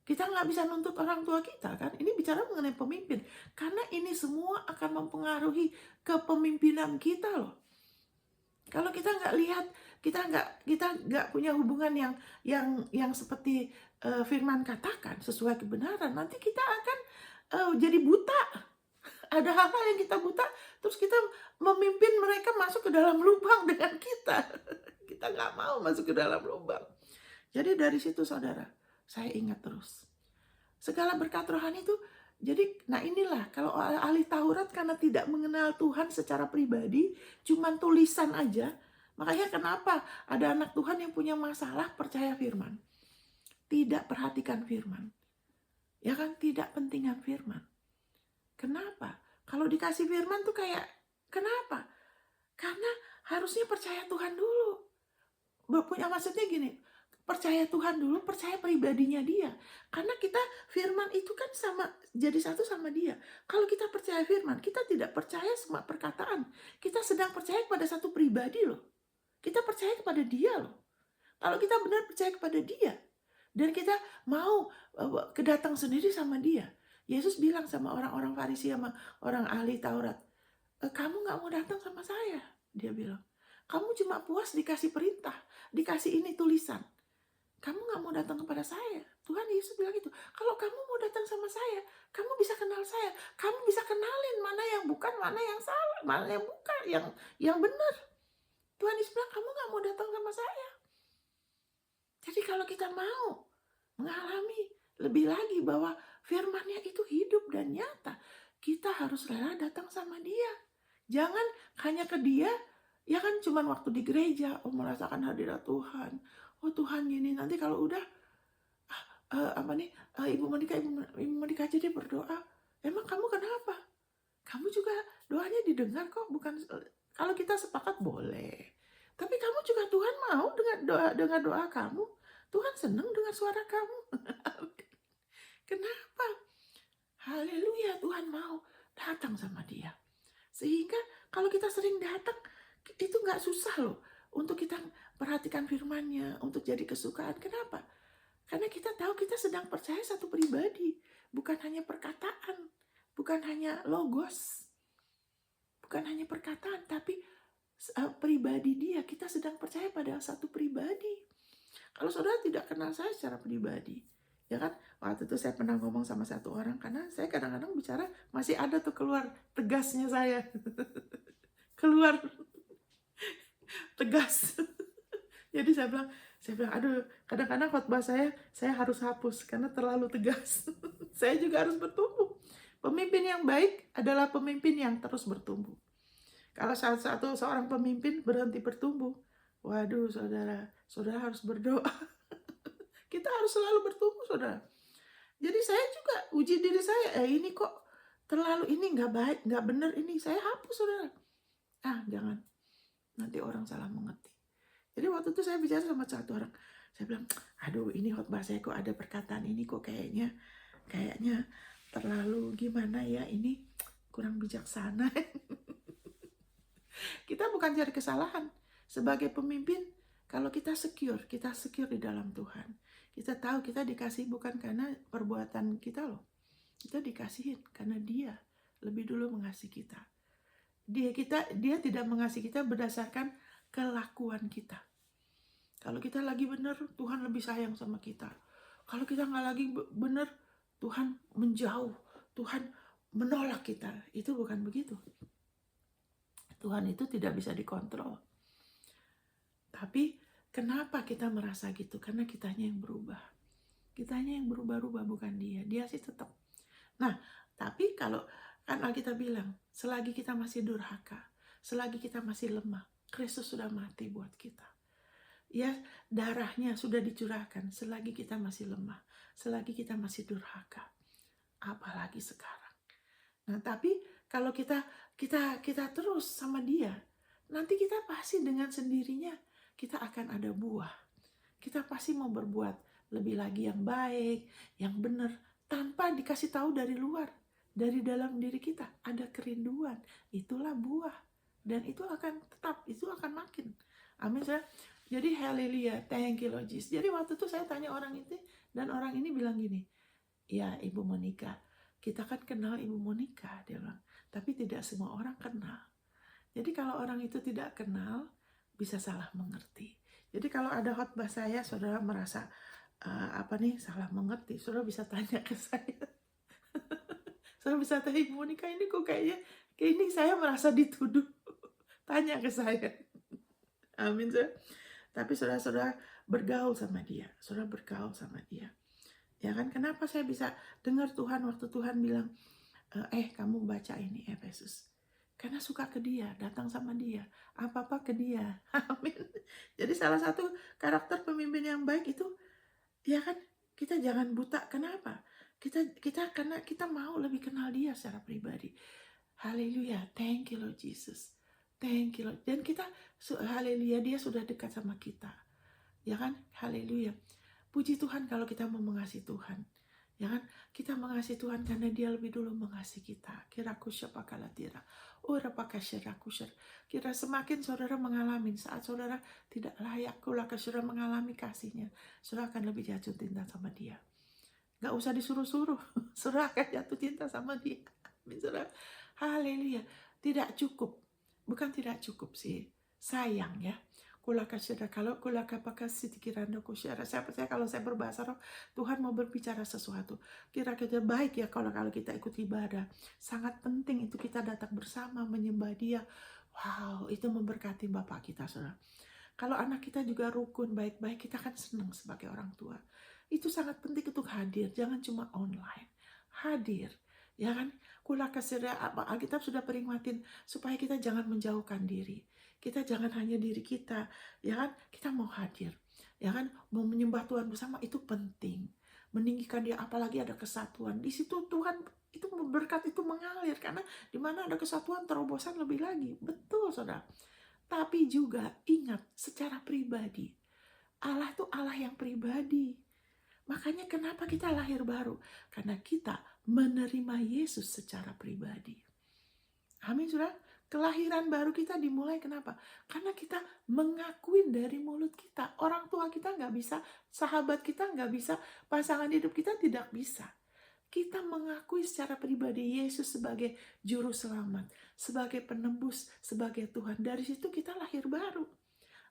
Kita nggak bisa nuntut orang tua kita kan. Ini bicara mengenai pemimpin. Karena ini semua akan mempengaruhi kepemimpinan kita loh. Kalau kita nggak lihat, kita nggak punya hubungan yang seperti firman katakan sesuai kebenaran, nanti kita akan jadi buta. Ada hal-hal yang kita buta, terus kita memimpin mereka masuk ke dalam lubang dengan kita. Kita nggak mau masuk ke dalam lubang. Jadi dari situ saudara, saya ingat terus. Segala berkat rohani itu, jadi nah inilah kalau ahli Taurat karena tidak mengenal Tuhan secara pribadi, cuman tulisan aja. Makanya kenapa ada anak Tuhan yang punya masalah percaya firman. Tidak perhatikan firman. Ya kan, tidak pentingan firman. Kenapa? Kalau dikasih firman tuh kayak, kenapa? Karena harusnya percaya Tuhan dulu. Maksudnya gini, percaya Tuhan dulu, percaya pribadinya dia. Karena kita firman itu kan jadi satu sama dia. Kalau kita percaya firman, kita tidak percaya semua perkataan. Kita sedang percaya kepada satu pribadi loh. Kita percaya kepada dia loh. Kalau kita benar percaya kepada dia, dan kita mau kedatang sendiri sama dia. Yesus bilang sama orang-orang Farisi, sama orang ahli Taurat, kamu gak mau datang sama saya, dia bilang. Kamu cuma puas dikasih perintah, dikasih ini tulisan. Kamu gak mau datang kepada saya. Tuhan Yesus bilang gitu. Kalau kamu mau datang sama saya, kamu bisa kenal saya. Kamu bisa kenalin mana yang bukan, mana yang salah, mana yang bukan, yang benar. Tuhan Yesus bilang, kamu gak mau datang sama saya. Jadi kalau kita mau mengalami lebih lagi bahwa firman-Nya itu hidup dan nyata, kita harus rela datang sama dia. Jangan hanya ke dia, ya kan cuman waktu di gereja, merasakan hadirat Tuhan. Oh Tuhan gini, nanti kalau udah Ibu Monika aja dia berdoa. Emang kamu kenapa? Kamu juga doanya didengar kok, bukan kalau kita sepakat boleh. Tapi kamu juga Tuhan mau dengan doa kamu. Tuhan senang dengan suara kamu. Kenapa? Haleluya, Tuhan mau datang sama dia. Sehingga kalau kita sering datang, itu nggak susah loh untuk kita perhatikan firman-Nya, untuk jadi kesukaan. Kenapa? Karena kita tahu kita sedang percaya satu pribadi, bukan hanya perkataan, bukan hanya logos, bukan hanya perkataan, tapi pribadi dia. Kita sedang percaya pada satu pribadi. Kalau saudara tidak kenal saya secara pribadi, ya kan? Waktu itu saya pernah ngomong sama satu orang, karena saya kadang-kadang bicara masih ada tuh keluar tegasnya saya. Keluar tegas. Jadi saya bilang, aduh, kadang-kadang khotbah saya harus hapus karena terlalu tegas. Saya juga harus bertumbuh. Pemimpin yang baik adalah pemimpin yang terus bertumbuh. Kalau seorang pemimpin berhenti bertumbuh, waduh saudara harus berdoa. Kita harus selalu bertumbuh, saudara. Jadi saya juga uji diri saya, ini kok terlalu, ini nggak baik, nggak benar, ini saya hapus, saudara. Jangan, nanti orang salah mengerti. Jadi waktu itu saya bicara sama satu orang, saya bilang, aduh ini khotbah saya kok ada perkataan ini kok kayaknya terlalu gimana ya, ini kurang bijaksana. Kita bukan cari kesalahan. Sebagai pemimpin, kalau kita secure di dalam Tuhan. Kita tahu kita dikasih bukan karena perbuatan kita loh. Kita dikasihin karena Dia lebih dulu mengasihi kita. Dia tidak mengasihi kita berdasarkan kelakuan kita. Kalau kita lagi benar, Tuhan lebih sayang sama kita. Kalau kita nggak lagi benar, Tuhan menjauh, Tuhan menolak kita. Itu bukan begitu. Tuhan itu tidak bisa dikontrol. Tapi kenapa kita merasa gitu? Karena kitanya yang berubah. Kitanya yang berubah-ubah, bukan dia. Dia sih tetap. Nah, tapi kalau kan Alkitab bilang, selagi kita masih durhaka, selagi kita masih lemah, Kristus sudah mati buat kita. Ya, darahnya sudah dicurahkan selagi kita masih lemah, selagi kita masih durhaka. Apalagi sekarang. Nah, tapi kalau kita terus sama Dia, nanti kita pasti dengan sendirinya kita akan ada buah. Kita pasti mau berbuat lebih lagi yang baik, yang benar, tanpa dikasih tahu dari luar. Dari dalam diri kita ada kerinduan. Itulah buah. Dan itu akan tetap, itu akan makin. Amin. Jadi haleluya, thank you Lord Jesus. Jadi waktu itu saya tanya orang itu, dan orang ini bilang gini, ya Ibu Monica, kita kan kenal Ibu Monica, dia bilang, tapi tidak semua orang kenal. Jadi kalau orang itu tidak kenal, bisa salah mengerti. Jadi kalau ada khotbah saya, saudara merasa salah mengerti, saudara bisa tanya ke saya. Saudara bisa tanya, Ibu Monica ini kok kayaknya ini saya merasa dituduh. Tanya ke saya. Amin, saudara. Tapi saudara bergaul sama Dia, saudara bergaul sama Dia. Ya kan, kenapa saya bisa dengar Tuhan waktu Tuhan bilang, kamu baca ini Efesus. Karena suka ke Dia, datang sama Dia, apa-apa ke Dia. Amin. Jadi salah satu karakter pemimpin yang baik itu, ya kan, kita jangan buta. Kenapa? Kita karena kita mau lebih kenal Dia secara pribadi. Haleluya, thank you Lord Jesus. Thank you Lord. Dan kita, haleluya, Dia sudah dekat sama kita. Ya kan, haleluya. Puji Tuhan kalau kita mau mengasihi Tuhan. Ya kan, kita mengasihi Tuhan karena Dia lebih dulu mengasihi kita. Kiraku siapa kalatira. Apakah syarakusir. Kira semakin saudara mengalami, saat saudara tidak layak, kalau saudara mengalami kasihnya, saudara akan lebih jatuh cinta sama Dia. Gak usah disuruh-suruh, saudara akan jatuh cinta sama Dia. Saudara, haleluya. Tidak cukup, bukan tidak cukup sih, sayang ya. Kalau saya percaya kalau saya berbahasa roh, Tuhan mau berbicara sesuatu. Kira-kira baik ya kalau kita ikut ibadah. Sangat penting itu kita datang bersama menyembah Dia. Wow, itu memberkati Bapak kita, saudara. Kalau anak kita juga rukun baik-baik, kita kan senang sebagai orang tua. Itu sangat penting untuk hadir, jangan cuma online. Hadir, ya kan? Alkitab sudah peringatin supaya kita jangan menjauhkan diri. Kita jangan hanya diri kita, ya kan? Kita mau hadir, ya kan? Mau menyembah Tuhan bersama itu penting. Meninggikan Dia, apalagi ada kesatuan. Di situ Tuhan itu berkat itu mengalir, karena di mana ada kesatuan terobosan lebih lagi. Betul, saudara. Tapi juga ingat secara pribadi, Allah itu Allah yang pribadi. Makanya kenapa kita lahir baru? Karena kita menerima Yesus secara pribadi. Amin, saudara. Kelahiran baru kita dimulai kenapa? Karena kita mengakuin dari mulut kita. Orang tua kita nggak bisa, sahabat kita nggak bisa, pasangan hidup kita tidak bisa. Kita mengakui secara pribadi Yesus sebagai juru selamat, sebagai penebus, sebagai Tuhan. Dari situ kita lahir baru.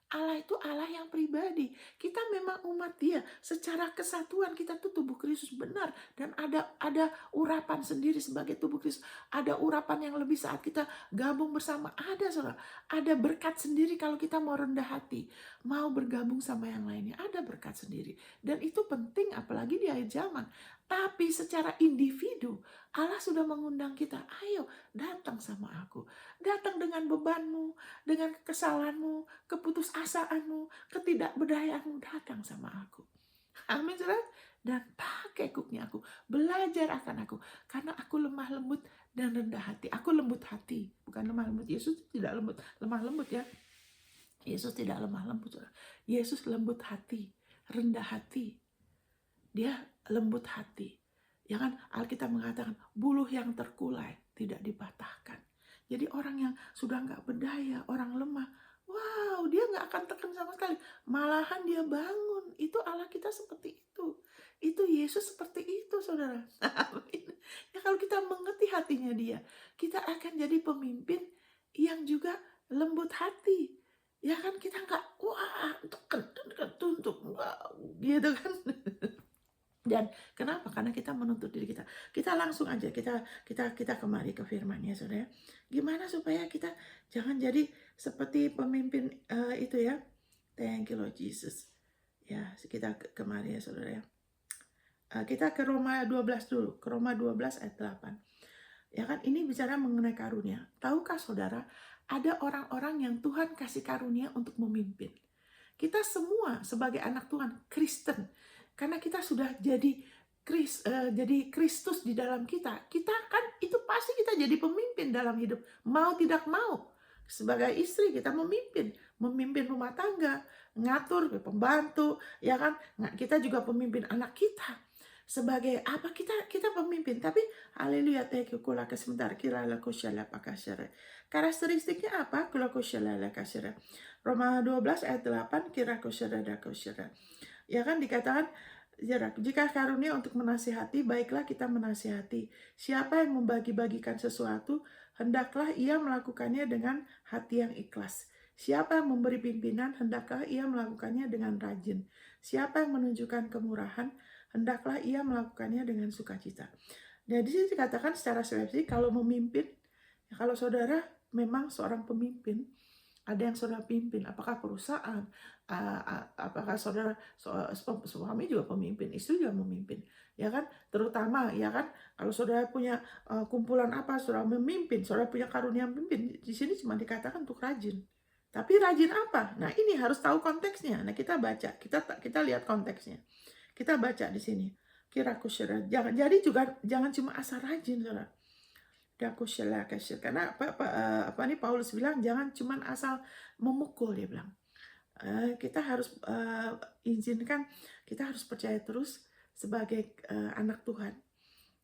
Allah itu Allah yang pribadi. Kita memang umat Dia. Secara kesatuan kita tuh tubuh Kristus benar, dan ada urapan sendiri sebagai tubuh Kristus. Ada urapan yang lebih saat kita gabung bersama. Ada Saudara. Ada berkat sendiri kalau kita mau rendah hati, mau bergabung sama yang lainnya. Ada berkat sendiri. Dan itu penting apalagi di akhir zaman. Tapi secara individu Allah sudah mengundang kita. Ayo datang sama aku. Datang dengan bebanmu, dengan kesalahanmu, keputusasaanmu, ketidakberdayaanmu, datang sama aku. Amin, saudara. Dan pakai kuknya aku, belajar akan aku, karena aku lemah lembut dan rendah hati. Aku lembut hati, bukan lemah lembut. Yesus tidak lemah lembut ya. Yesus tidak lemah lembut, saudara. Yesus lembut hati, rendah hati. Dia lembut hati. Ya kan, Alkitab mengatakan buluh yang terkulai tidak dipatahkan. Jadi orang yang sudah nggak berdaya, orang lemah, wow, dia nggak akan tekan sama sekali. Malahan dia bangun. Itu Allah kita seperti itu. Itu Yesus seperti itu, saudara. Amin. Ya, kalau kita mengerti hatinya dia, kita akan jadi pemimpin yang juga lembut hati. Ya kan, kita nggak, wah, tuntut, wow, gitu kan. Dan kenapa? Karena kita menuntut diri kita. Kita langsung aja kita kembali ke firman-Nya, saudara. Gimana supaya kita jangan jadi seperti pemimpin itu ya. Thank you Lord Jesus. Ya, kita kembali ya, saudara ya. Kita ke Roma 12 dulu. Ke Roma 12 ayat 8. Ya kan, ini bicara mengenai karunia. Tahukah saudara, ada orang-orang yang Tuhan kasih karunia untuk memimpin. Kita semua sebagai anak Tuhan, Kristen, karena kita sudah jadi Kristus di dalam kita. Kita kan itu pasti kita jadi pemimpin dalam hidup, mau tidak mau. Sebagai istri kita memimpin rumah tangga, ngatur pembantu, ya kan? Kita juga pemimpin anak kita. Sebagai apa, kita pemimpin. Tapi haleluya, kula sebentar kira la kushala pakasere. Karakteristiknya apa? Kula kushala la kasere. Roma 12 ayat 8, kira kushala da kushala. Ya kan, dikatakan jika karunia untuk menasihati, baiklah kita menasihati. Siapa yang membagi-bagikan sesuatu, hendaklah ia melakukannya dengan hati yang ikhlas. Siapa yang memberi pimpinan, hendaklah ia melakukannya dengan rajin. Siapa yang menunjukkan kemurahan, hendaklah ia melakukannya dengan sukacita. Nah, di sini dikatakan secara spesifik, kalau memimpin, kalau saudara memang seorang pemimpin, ada yang saudara pimpin, apakah perusahaan, apakah saudara suami juga pemimpin, istri juga memimpin, ya kan? Terutama, ya kan, kalau saudara punya kumpulan apa, saudara memimpin, saudara punya karunia memimpin, di sini cuma dikatakan untuk rajin. Tapi rajin apa? Nah, ini harus tahu konteksnya. Nah, kita baca, kita lihat konteksnya. Kita baca di sini. Kiraku saudara, jadi juga jangan cuma asal rajin, saudara. Karena apa nih Paulus bilang, jangan cuma asal memukul, dia bilang. Kita harus izinkan, kita harus percaya terus sebagai anak Tuhan.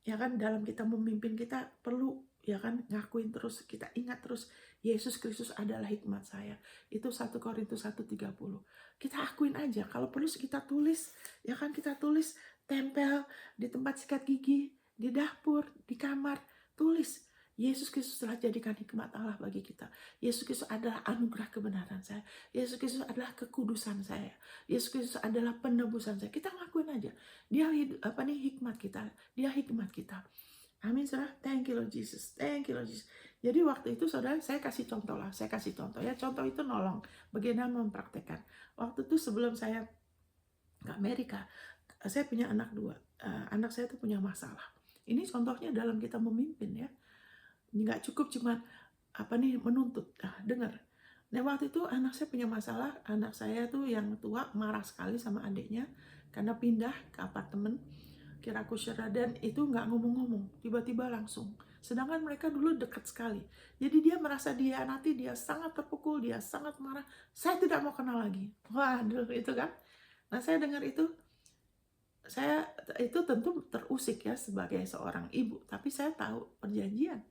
Ya kan, dalam kita memimpin kita perlu, ya kan, ngakuin terus, kita ingat terus Yesus Kristus adalah hikmat saya. Itu 1 Korintus 1:30. Kita akuin aja, kalau perlu kita tulis, ya kan, kita tulis, tempel di tempat sikat gigi, di dapur, di kamar, tulis. Yesus Kristus telah jadikan hikmat Allah bagi kita. Yesus Kristus adalah anugerah kebenaran saya. Yesus Kristus adalah kekudusan saya. Yesus Kristus adalah penebusan saya. Kita ngakuin aja. Dia hikmat kita. Dia hikmat kita. Amin, saudara. Thank you Lord Jesus. Thank you Lord Jesus. Jadi waktu itu, saudara, saya kasih contoh lah. Saya kasih contoh ya. Contoh itu nolong. Bagaimana mempraktekkan. Waktu itu sebelum saya ke Amerika, saya punya anak 2. Anak saya tuh punya masalah. Ini contohnya dalam kita memimpin ya. Nggak cukup cuma menuntut. Dengar. Nah, waktu itu anak saya punya masalah. Anak saya tuh yang tua marah sekali sama adiknya karena pindah ke apartemen Kirakushara, dan itu nggak ngomong-ngomong, tiba-tiba langsung. Sedangkan mereka dulu dekat sekali. Jadi dia merasa dihianati, dia sangat terpukul, dia sangat marah. Saya tidak mau kenal lagi. Waduh, itu kan. Nah, saya dengar itu, saya itu tentu terusik ya sebagai seorang ibu. Tapi saya tahu perjanjian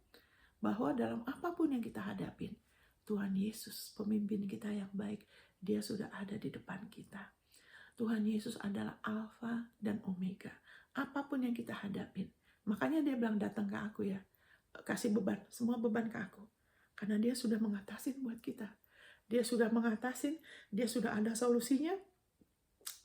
bahwa dalam apapun yang kita hadapin, Tuhan Yesus, pemimpin kita yang baik, dia sudah ada di depan kita. Tuhan Yesus adalah Alfa dan Omega. Apapun yang kita hadapin. Makanya dia bilang, datang ke aku ya. Kasih beban, semua beban ke aku. Karena dia sudah mengatasin buat kita. Dia sudah mengatasin, dia sudah ada solusinya.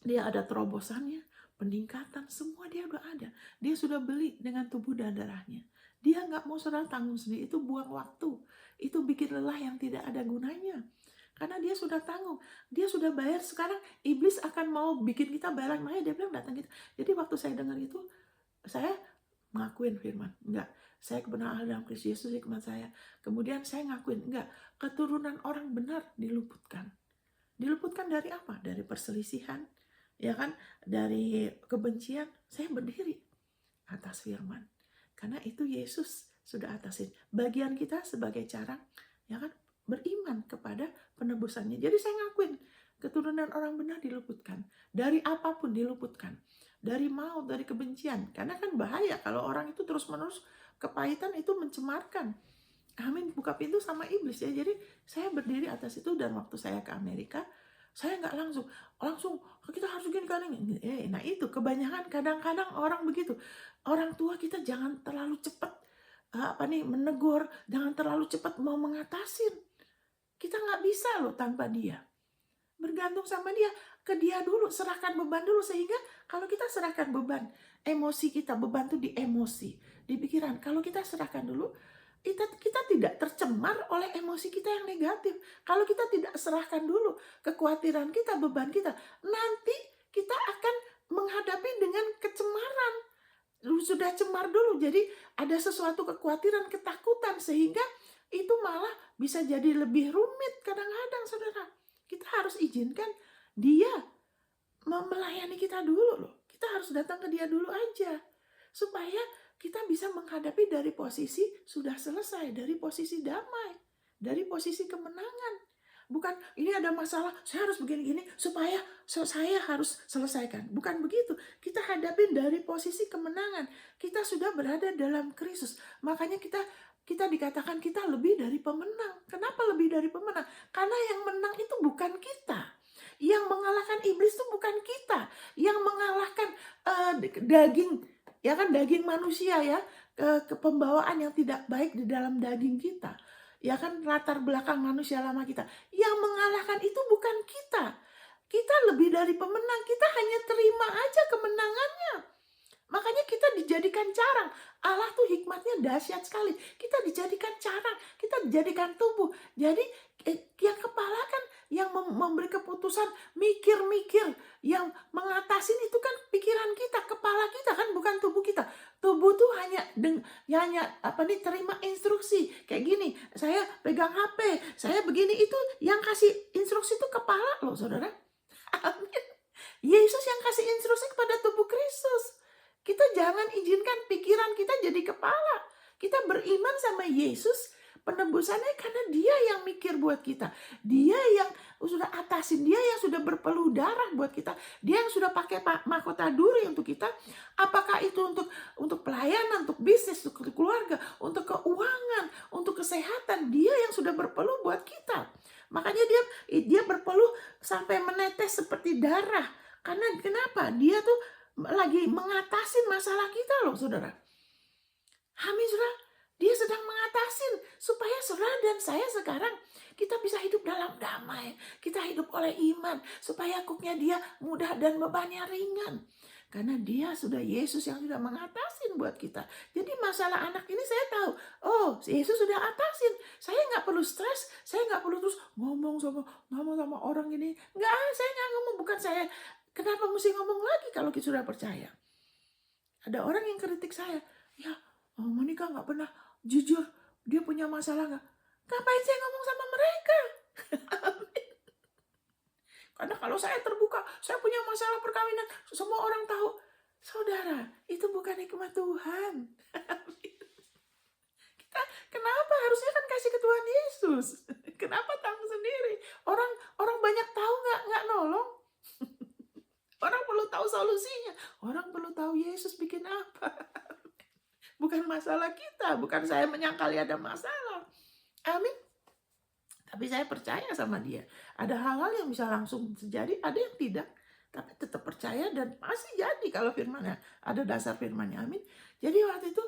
Dia ada terobosannya, peningkatan, semua dia udah ada. Dia sudah beli dengan tubuh dan darahnya. Dia nggak mau saudara tanggung sendiri, itu buang waktu. Itu bikin lelah yang tidak ada gunanya. Karena dia sudah tanggung, dia sudah bayar. Sekarang iblis akan mau bikin kita bayar, makanya dia bilang datang kita. Jadi waktu saya dengar itu, saya ngakuin firman, enggak. Saya kebenaran dalam Kristus Yesus hikmat saya. Kemudian saya ngakuin, enggak. Keturunan orang benar diluputkan. Diluputkan dari apa? Dari perselisihan, ya kan? Dari kebencian. Saya berdiri atas firman. Karena itu Yesus sudah atasin. Bagian kita sebagai cara, ya kan, beriman kepada penebusannya. Jadi saya ngakuin, keturunan orang benar diluputkan. Dari apapun diluputkan. Dari maut, dari kebencian. Karena kan bahaya kalau orang itu terus-menerus kepahitan, itu mencemarkan. Amin, buka pintu sama iblis ya. Jadi saya berdiri atas itu, dan waktu saya ke Amerika, saya nggak langsung kita harus gini kan ini. Nah itu kebanyakan kadang-kadang orang begitu. Orang tua kita jangan terlalu cepat menegur, jangan terlalu cepat mau mengatasin. Kita nggak bisa loh tanpa dia. Bergantung sama dia, ke dia dulu, serahkan beban dulu. Sehingga kalau kita serahkan beban, emosi kita, beban tuh di emosi, di pikiran. Kalau kita serahkan dulu, kita tidak tercemar oleh emosi kita yang negatif. Kalau kita tidak serahkan dulu kekhawatiran kita, beban kita, nanti kita akan menghadapi dengan kecemaran. Sudah cemar dulu, jadi ada sesuatu kekhawatiran, ketakutan, sehingga itu malah bisa jadi lebih rumit kadang-kadang, saudara. Kita harus izinkan dia melayani kita dulu loh. Kita harus datang ke dia dulu aja. Supaya kita bisa menghadapi dari posisi sudah selesai, dari posisi damai, dari posisi kemenangan. Bukan ini ada masalah, saya harus begini-gini supaya saya harus selesaikan. Bukan begitu. Kita hadapin dari posisi kemenangan. Kita sudah berada dalam Kristus. Makanya kita dikatakan kita lebih dari pemenang. Kenapa lebih dari pemenang? Karena yang menang itu bukan kita. Yang mengalahkan iblis itu bukan kita. Yang mengalahkan daging, ya kan, daging manusia ya, ke pembawaan yang tidak baik di dalam daging kita. Ya kan, latar belakang manusia lama kita. Yang mengalahkan itu bukan kita. Kita lebih dari pemenang. Kita hanya terima aja kemenangannya. Makanya kita dijadikan carang. Allah tuh hikmatnya dahsyat sekali. Kita dijadikan carang, kita dijadikan tubuh. Jadi yang kepala kan yang memberi keputusan, mikir-mikir, yang mengatasin itu kan pikiran kita, kepala kita kan, bukan tubuh kita. Tubuh tuh hanya terima instruksi. Kayak gini, saya pegang HP, saya begini, itu yang kasih instruksi itu kepala loh, saudara. Amin. Yesus yang kasih instruksi kepada tubuh Kristus. Kita jangan izinkan pikiran kita jadi kepala. Kita beriman sama Yesus, penebusannya karena dia yang mikir buat kita. Dia yang sudah atasin, dia yang sudah berpeluh darah buat kita. Dia yang sudah pakai mahkota duri untuk kita. Apakah itu untuk pelayanan, untuk bisnis, untuk keluarga, untuk keuangan, untuk kesehatan. Dia yang sudah berpeluh buat kita. Makanya dia berpeluh sampai menetes seperti darah. Karena kenapa? Dia tuh lagi mengatasin masalah kita loh, saudara. Amin, saudara. Dia sedang mengatasin supaya saudara dan saya sekarang kita bisa hidup dalam damai. Kita hidup oleh iman supaya kuknya dia mudah dan bebannya ringan. Karena dia sudah, Yesus yang sudah mengatasin buat kita. Jadi masalah anak ini saya tahu. Oh, Yesus sudah atasin. Saya nggak perlu stres. Saya nggak perlu terus ngomong sama orang ini. Nggak, saya nggak ngomong. Bukan saya. Kenapa mesti ngomong lagi kalau kita sudah percaya? Ada orang yang kritik saya. Ya, Monica nggak pernah jujur. Dia punya masalah nggak? Ngapain saya ngomong sama mereka? Karena kalau saya terbuka, saya punya masalah perkawinan, semua orang tahu. Saudara, itu bukan hikmat Tuhan. Kita kenapa harusnya kan kasih ke Tuhan Yesus? Kenapa tanggung sendiri? Orang banyak tahu nggak nolong. Orang perlu tahu solusinya. Orang perlu tahu Yesus bikin apa. Bukan bukan masalah kita, bukan saya menyangkali ada masalah. Amin. Tapi saya percaya sama dia. Ada hal-hal yang bisa langsung terjadi, ada yang tidak. Tapi tetap percaya dan pasti jadi kalau firmannya, ada dasar firmannya. Amin. Jadi waktu itu,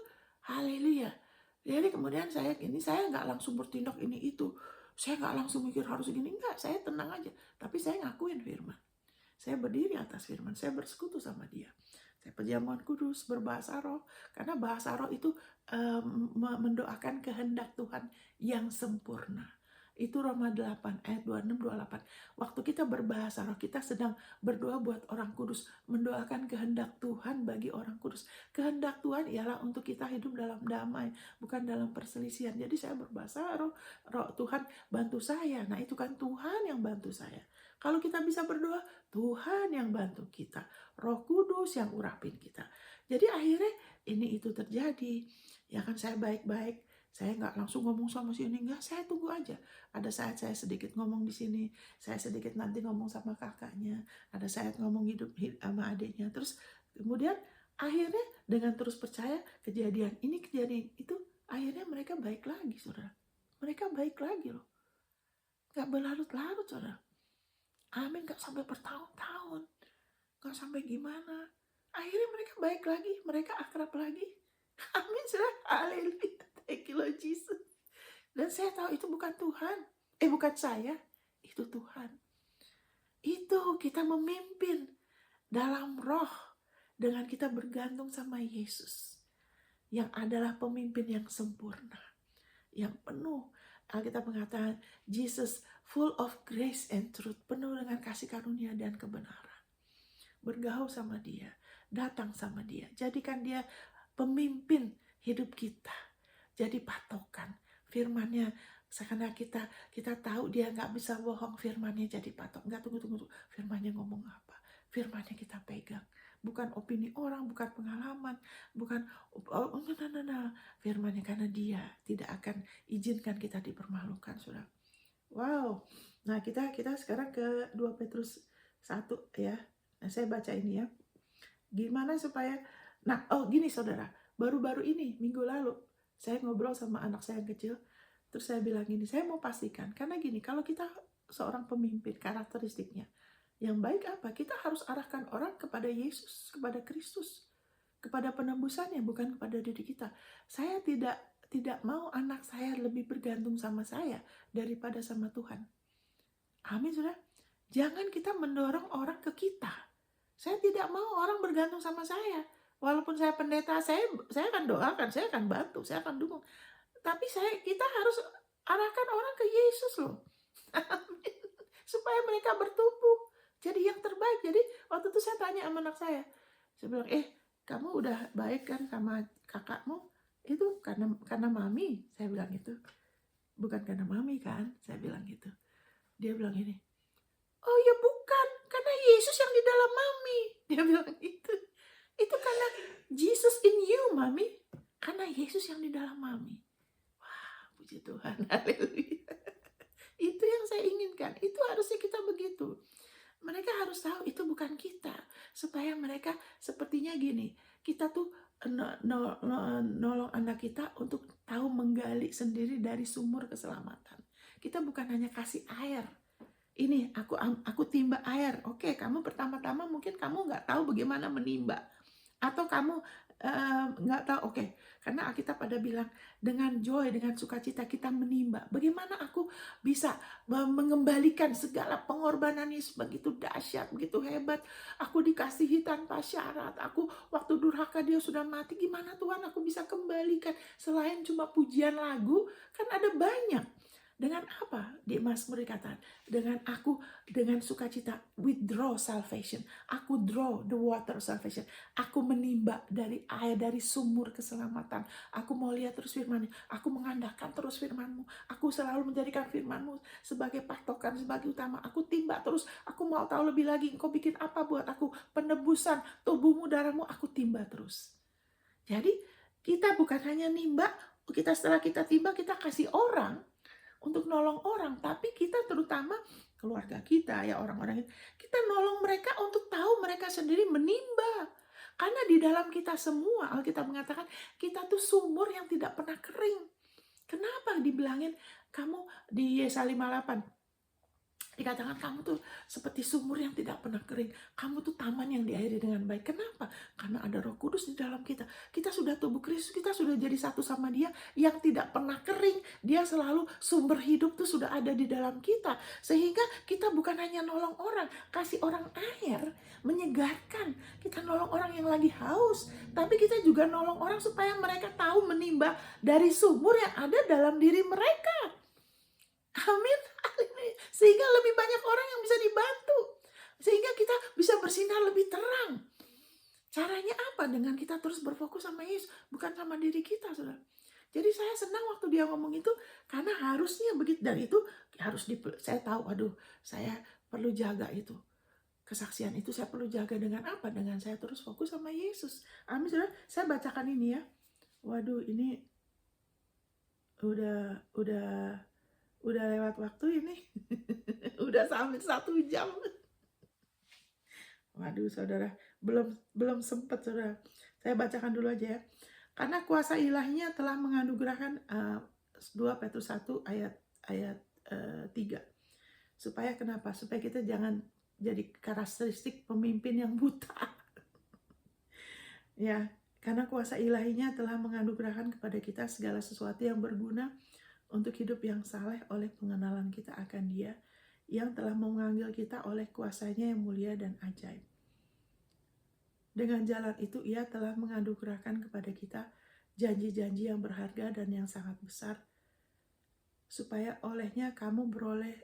haleluya. Jadi kemudian saya nggak langsung bertindak ini itu. Saya nggak langsung mikir harus gini. Enggak, saya tenang aja. Tapi saya ngakuin firman. Saya berdiri atas firman. Saya bersekutu sama dia. Saya perjamuan kudus, berbahasa roh. Karena bahasa roh itu mendoakan kehendak Tuhan yang sempurna. Itu Roma 8 ayat 26-28. Waktu kita berbahasa roh, kita sedang berdoa buat orang kudus, mendoakan kehendak Tuhan bagi orang kudus. Kehendak Tuhan ialah untuk kita hidup dalam damai, bukan dalam perselisihan. Jadi saya berbahasa roh, Tuhan bantu saya. Nah itu kan Tuhan yang bantu saya. Kalau kita bisa berdoa, Tuhan yang bantu kita. Roh Kudus yang urapin kita. Jadi akhirnya ini itu terjadi. Ya kan saya baik-baik. Saya nggak langsung ngomong sama si ini, enggak, saya tunggu aja. Ada saat saya sedikit ngomong di sini, saya sedikit nanti ngomong sama kakaknya, ada saat ngomong hidup sama adiknya. Terus kemudian akhirnya dengan terus percaya kejadian ini, kejadian itu, akhirnya mereka baik lagi, saudara. Mereka baik lagi loh. Nggak berlarut-larut, saudara. Amin, nggak sampai bertahun-tahun. Nggak sampai gimana. Akhirnya mereka baik lagi, mereka akrab lagi. Amin, saudara. Haleluya. Thank you Lord Jesus. Dan saya tahu itu bukan Tuhan. Bukan saya. Itu Tuhan. Itu kita memimpin dalam roh. Dengan kita bergantung sama Yesus. Yang adalah pemimpin yang sempurna. Yang penuh. Alkitab mengatakan, Jesus full of grace and truth. Penuh dengan kasih karunia dan kebenaran. Bergaul sama dia. Datang sama dia. Jadikan dia pemimpin hidup kita. Jadi patokan firmannya, karena kita tahu dia nggak bisa bohong, firmannya jadi patok. Nggak, tunggu, firmannya ngomong apa, firmannya kita pegang, bukan opini orang, bukan pengalaman, bukan firmannya, karena dia tidak akan izinkan kita dipermalukan, saudara. Wow. Nah kita sekarang ke 2 Petrus 1 ya. Nah saya baca ini ya, gimana supaya gini saudara, baru-baru ini minggu lalu saya ngobrol sama anak saya yang kecil, terus saya bilang gini, saya mau pastikan, karena gini, kalau kita seorang pemimpin, karakteristiknya yang baik apa? Kita harus arahkan orang kepada Yesus, kepada Kristus, kepada penembusannya, bukan kepada diri kita. Saya tidak mau anak saya lebih bergantung sama saya daripada sama Tuhan. Amin, saudara. Jangan kita mendorong orang ke kita. Saya tidak mau orang bergantung sama saya. Walaupun saya pendeta, saya akan doakan, saya akan bantu, saya akan dukung. Tapi kita harus arahkan orang ke Yesus loh. Amin. Supaya mereka bertumbuh jadi yang terbaik. Jadi waktu itu saya tanya sama anak saya bilang, kamu udah baik kan sama kakakmu? Itu karena mami, saya bilang gitu. Bukan karena mami kan, saya bilang gitu. Dia bilang ini, oh ya bukan, karena Yesus yang di dalam mami. Dia bilang gitu. Itu karena Jesus in you, mami. Karena Yesus yang di dalam mami. Wah, puji Tuhan. Haleluya. Itu yang saya inginkan. Itu harusnya kita begitu. Mereka harus tahu itu bukan kita. Supaya mereka sepertinya gini. Kita tuh nolong anak kita untuk tahu menggali sendiri dari sumur keselamatan. Kita bukan hanya kasih air. Ini aku timba air. Oke, kamu pertama-tama mungkin kamu nggak tahu bagaimana menimba. Atau kamu nggak tahu, oke. Karena Alkitab pada bilang, dengan joy, dengan sukacita kita menimba. Bagaimana aku bisa mengembalikan segala pengorbanan Yesus begitu dahsyat, begitu hebat. Aku dikasihi tanpa syarat. Aku waktu durhaka dia sudah mati. Gimana Tuhan aku bisa kembalikan? Selain cuma pujian lagu, kan ada banyak. Dengan apa? Di Mazmur dikatakan, dengan sukacita withdraw salvation. Aku draw the water of salvation. Aku menimba dari air, dari sumur keselamatan. Aku mau lihat terus firman-Mu. Aku mengandalkan terus firman-Mu. Aku selalu menjadikan firman-Mu sebagai patokan, sebagai utama. Aku timba terus. Aku mau tahu lebih lagi. Engkau bikin apa buat aku? Penebusan tubuhmu, darahmu. Aku timba terus. Jadi kita bukan hanya nimba. Setelah kita timba, kita kasih orang untuk nolong orang, tapi kita terutama keluarga kita ya, orang-orang kita nolong mereka untuk tahu mereka sendiri menimba. Karena di dalam kita semua, Alkitab mengatakan kita tuh sumur yang tidak pernah kering. Kenapa dibilangin kamu di Yesaya 58? Dikatakan kamu tuh seperti sumur yang tidak pernah kering. Kamu tuh taman yang diairi dengan baik. Kenapa? Karena ada Roh Kudus di dalam kita. Kita sudah tubuh Kristus, kita sudah jadi satu sama Dia yang tidak pernah kering. Dia selalu sumber hidup tuh sudah ada di dalam kita. Sehingga kita bukan hanya nolong orang, kasih orang air, menyegarkan. Kita nolong orang yang lagi haus, tapi kita juga nolong orang supaya mereka tahu menimba dari sumur yang ada dalam diri mereka. Amin. Sehingga lebih banyak orang yang bisa dibantu. Sehingga kita bisa bersinar lebih terang. Caranya apa? Dengan kita terus berfokus sama Yesus, bukan sama diri kita, saudara. Jadi saya senang waktu dia ngomong itu, karena harusnya begitu. Dan itu harus saya tahu, aduh, saya perlu jaga itu. Kesaksian itu saya perlu jaga dengan apa? Dengan saya terus fokus sama Yesus. Amin, saudara. Saya bacakan ini ya. Waduh, ini udah lewat waktu ini. Udah sampai 1 jam. Waduh, saudara, belum sempat, saudara. Saya bacakan dulu aja ya. Karena kuasa ilahinya telah menganugerahkan 2 Petrus 1 ayat 3. Supaya kenapa? Supaya kita jangan jadi karakteristik pemimpin yang buta. Ya, karena kuasa ilahinya telah menganugerahkan kepada kita segala sesuatu yang berguna untuk hidup yang saleh oleh pengenalan kita akan Dia yang telah memanggil kita oleh kuasanya yang mulia dan ajaib. Dengan jalan itu Ia telah menganugerahkan kepada kita janji-janji yang berharga dan yang sangat besar, supaya olehnya kamu beroleh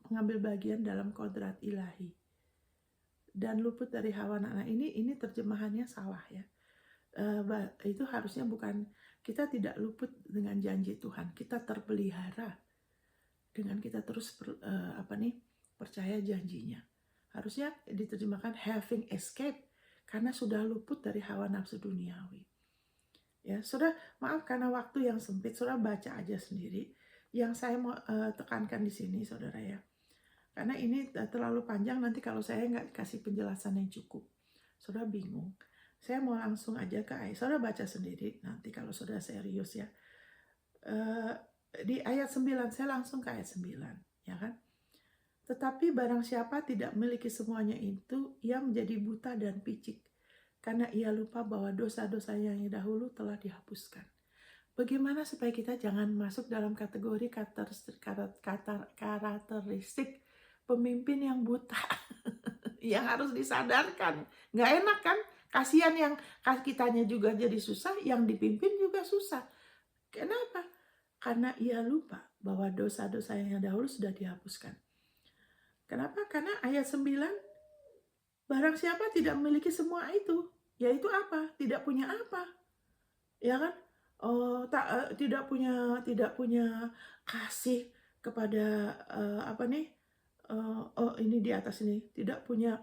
mengambil bagian dalam kodrat ilahi dan luput dari hawa nafsu. Nah, ini terjemahannya salah ya. Itu harusnya bukan, kita tidak luput dengan janji Tuhan, kita terpelihara dengan kita terus percaya janjinya. Harusnya diterjemahkan having escape, karena sudah luput dari hawa nafsu duniawi. Ya, saudara, maaf karena waktu yang sempit, saudara baca aja sendiri. Yang saya mau tekankan di sini, saudara ya, karena ini terlalu panjang, nanti kalau saya nggak kasih penjelasan yang cukup, saudara bingung. Saya mau langsung aja ke ayat, saudara baca sendiri nanti kalau saudara serius ya. Di ayat 9, saya langsung ke ayat 9, ya kan? Tetapi barang siapa tidak memiliki semuanya itu, ia menjadi buta dan picik, karena ia lupa bahwa dosa-dosanya yang dahulu telah dihapuskan. Bagaimana supaya kita jangan masuk dalam kategori karakteristik pemimpin yang buta, yang harus disadarkan. Nggak enak kan? Kasihan yang kitanya juga jadi susah, yang dipimpin juga susah. Kenapa? Karena ia lupa bahwa dosa-dosa yang dahulu sudah dihapuskan. Kenapa? Karena ayat 9, barang siapa tidak memiliki semua itu, yaitu apa? Tidak punya apa? Ya kan? Tidak punya kasih kepada ini di atas ini, tidak punya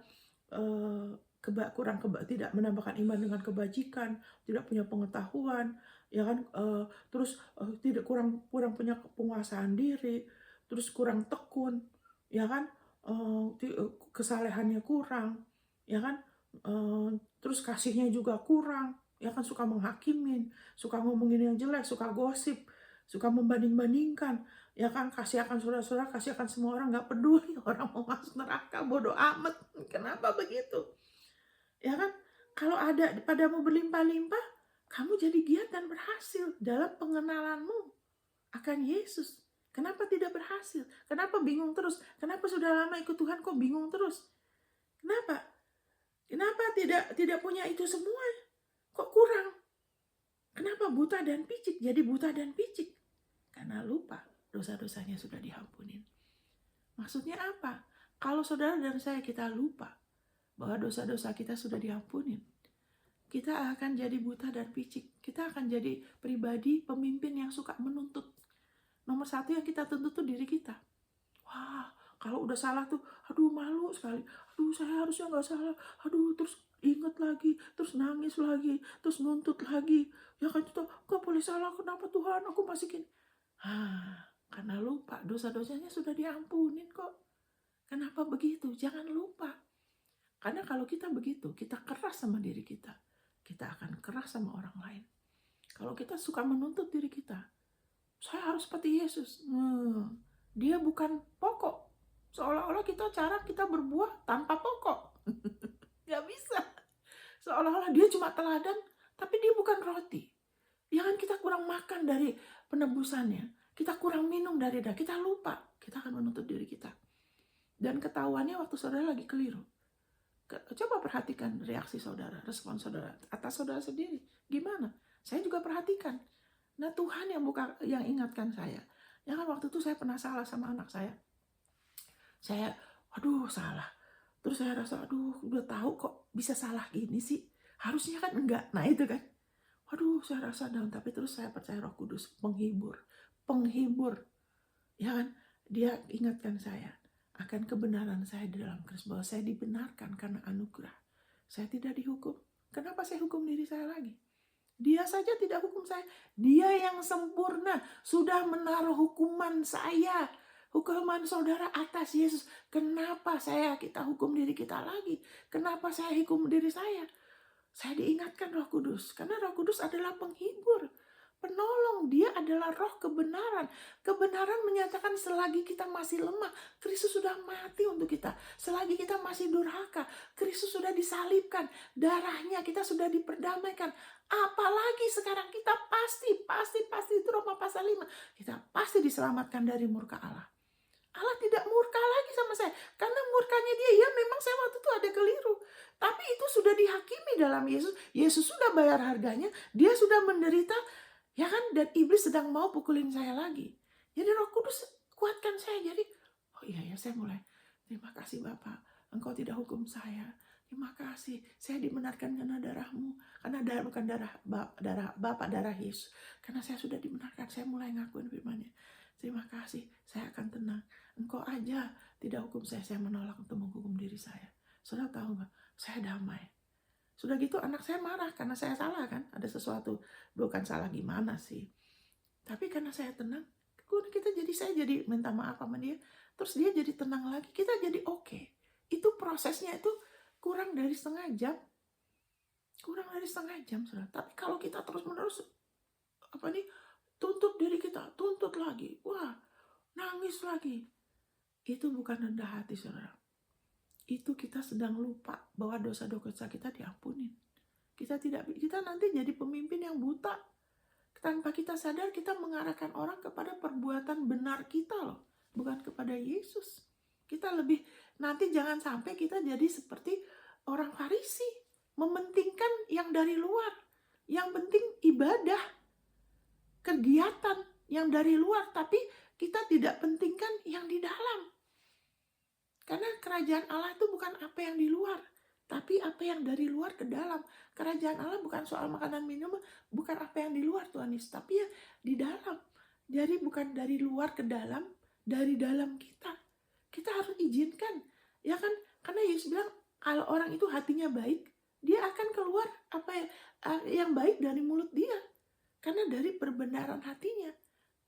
tidak menambahkan iman dengan kebajikan, tidak punya pengetahuan, ya kan, terus tidak kurang punya penguasaan diri, terus kurang tekun, ya kan, kesalehannya kurang, ya kan, terus kasihnya juga kurang, ya kan, suka menghakimin, suka ngomongin yang jelek, suka gosip, suka membanding-bandingkan, ya kan, kasih akan saudara-saudara, kasih akan semua orang, nggak peduli orang mau masuk neraka, bodoh amat. Kenapa begitu? Ya kan, kalau ada padamu berlimpah-limpah, kamu jadi giat dan berhasil dalam pengenalanmu akan Yesus. Kenapa tidak berhasil? Kenapa bingung terus? Kenapa sudah lama ikut Tuhan kok bingung terus? Kenapa? Kenapa tidak punya itu semua? Kok kurang? Kenapa buta dan picik? Jadi buta dan picik karena lupa dosa-dosanya sudah diampunin. Maksudnya apa? Kalau saudara dan saya kita lupa bahwa dosa-dosa kita sudah diampunin, kita akan jadi buta dan picik. Kita akan jadi pribadi pemimpin yang suka menuntut. Nomor 1 yang kita tuntut tuh diri kita. Wah, kalau udah salah tuh, aduh malu sekali. Aduh, saya harusnya nggak salah. Aduh, terus inget lagi, terus nangis lagi, terus nuntut lagi. Ya kan, itu gak boleh salah, kenapa Tuhan aku masih gini. Karena lupa dosa-dosanya sudah diampunin kok. Kenapa begitu? Jangan lupa. Karena kalau kita begitu, kita keras sama diri kita akan keras sama orang lain. Kalau kita suka menuntut diri kita, saya harus seperti Yesus. Dia bukan pokok. Seolah-olah cara kita berbuah tanpa pokok. Gak bisa. Seolah-olah dia cuma teladan, tapi dia bukan roti. Ya kan, kita kurang makan dari penebusannya. Kita kurang minum dari dia. Kita lupa. Kita akan menuntut diri kita. Dan ketahuannya waktu saudara lagi keliru. Coba perhatikan reaksi saudara, respon saudara atas saudara sendiri. Gimana? Saya juga perhatikan. Nah, Tuhan yang ingatkan saya. Ya kan, waktu itu saya pernah salah sama anak saya. Saya, aduh salah. Terus saya rasa, aduh udah tahu kok bisa salah gini sih. Harusnya kan enggak. Nah itu kan. Waduh, saya rasa down. Tapi terus saya percaya Roh Kudus, penghibur. Ya kan, dia ingatkan saya akan kebenaran saya di dalam Kristus, bahwa saya dibenarkan karena anugerah. Saya tidak dihukum. Kenapa saya hukum diri saya lagi? Dia saja tidak hukum saya. Dia yang sempurna sudah menaruh hukuman saya, hukuman saudara atas Yesus. Kenapa kita hukum diri kita lagi? Kenapa saya hukum diri saya? Saya diingatkan Roh Kudus, karena Roh Kudus adalah penghibur, penolong. Dia adalah roh kebenaran. Kebenaran menyatakan selagi kita masih lemah, Kristus sudah mati untuk kita. Selagi kita masih durhaka, Kristus sudah disalibkan. Darahnya kita sudah diperdamaikan. Apalagi sekarang kita pasti itu Roma pasal 5. Kita pasti diselamatkan dari murka Allah. Allah tidak murka lagi sama saya. Karena murkanya dia, ya memang saya waktu itu ada keliru. Tapi itu sudah dihakimi dalam Yesus. Yesus sudah bayar harganya. Dia sudah menderita. Ya kan? Dan iblis sedang mau pukulin saya lagi. Jadi Roh Kudus kuatkan saya. Jadi, oh iya ya, saya mulai. Terima kasih Bapak. Engkau tidak hukum saya. Terima kasih. Saya dibenarkan karena darahmu. Karena bukan darah Bapak, darah Yesus. Karena saya sudah dibenarkan. Saya mulai ngakuin firman-Nya. Terima kasih. Saya akan tenang. Engkau aja tidak hukum saya menolak untuk menghukum diri saya. Saudara tahu nggak? Saya damai. Sudah gitu anak saya marah karena saya salah kan. Ada sesuatu, bukan salah gimana sih. Tapi karena saya tenang, saya jadi minta maaf sama dia. Terus dia jadi tenang lagi, kita jadi oke. Itu prosesnya itu kurang dari setengah jam. Saudara. Tapi kalau kita terus-menerus tuntut diri kita, tuntut lagi. Wah, nangis lagi. Itu bukan rendah hati, saudara. Itu kita sedang lupa bahwa dosa-dosa kita diampuni. Kita nanti jadi pemimpin yang buta. Tanpa kita sadar, kita mengarahkan orang kepada perbuatan benar kita loh, bukan kepada Yesus. Kita nanti jangan sampai kita jadi seperti orang Farisi, mementingkan yang dari luar. Yang penting ibadah, kegiatan yang dari luar, tapi kita tidak pentingkan yang di dalam. Karena kerajaan Allah itu bukan apa yang di luar, tapi apa yang dari luar ke dalam. Kerajaan Allah bukan soal makanan minum, bukan apa yang di luar Tuhan Yesus, tapi ya di dalam. Jadi bukan dari luar ke dalam, dari dalam kita. Kita harus izinkan, ya kan? Karena Yesus bilang kalau orang itu hatinya baik, dia akan keluar yang baik dari mulut dia. Karena dari perbenaran hatinya.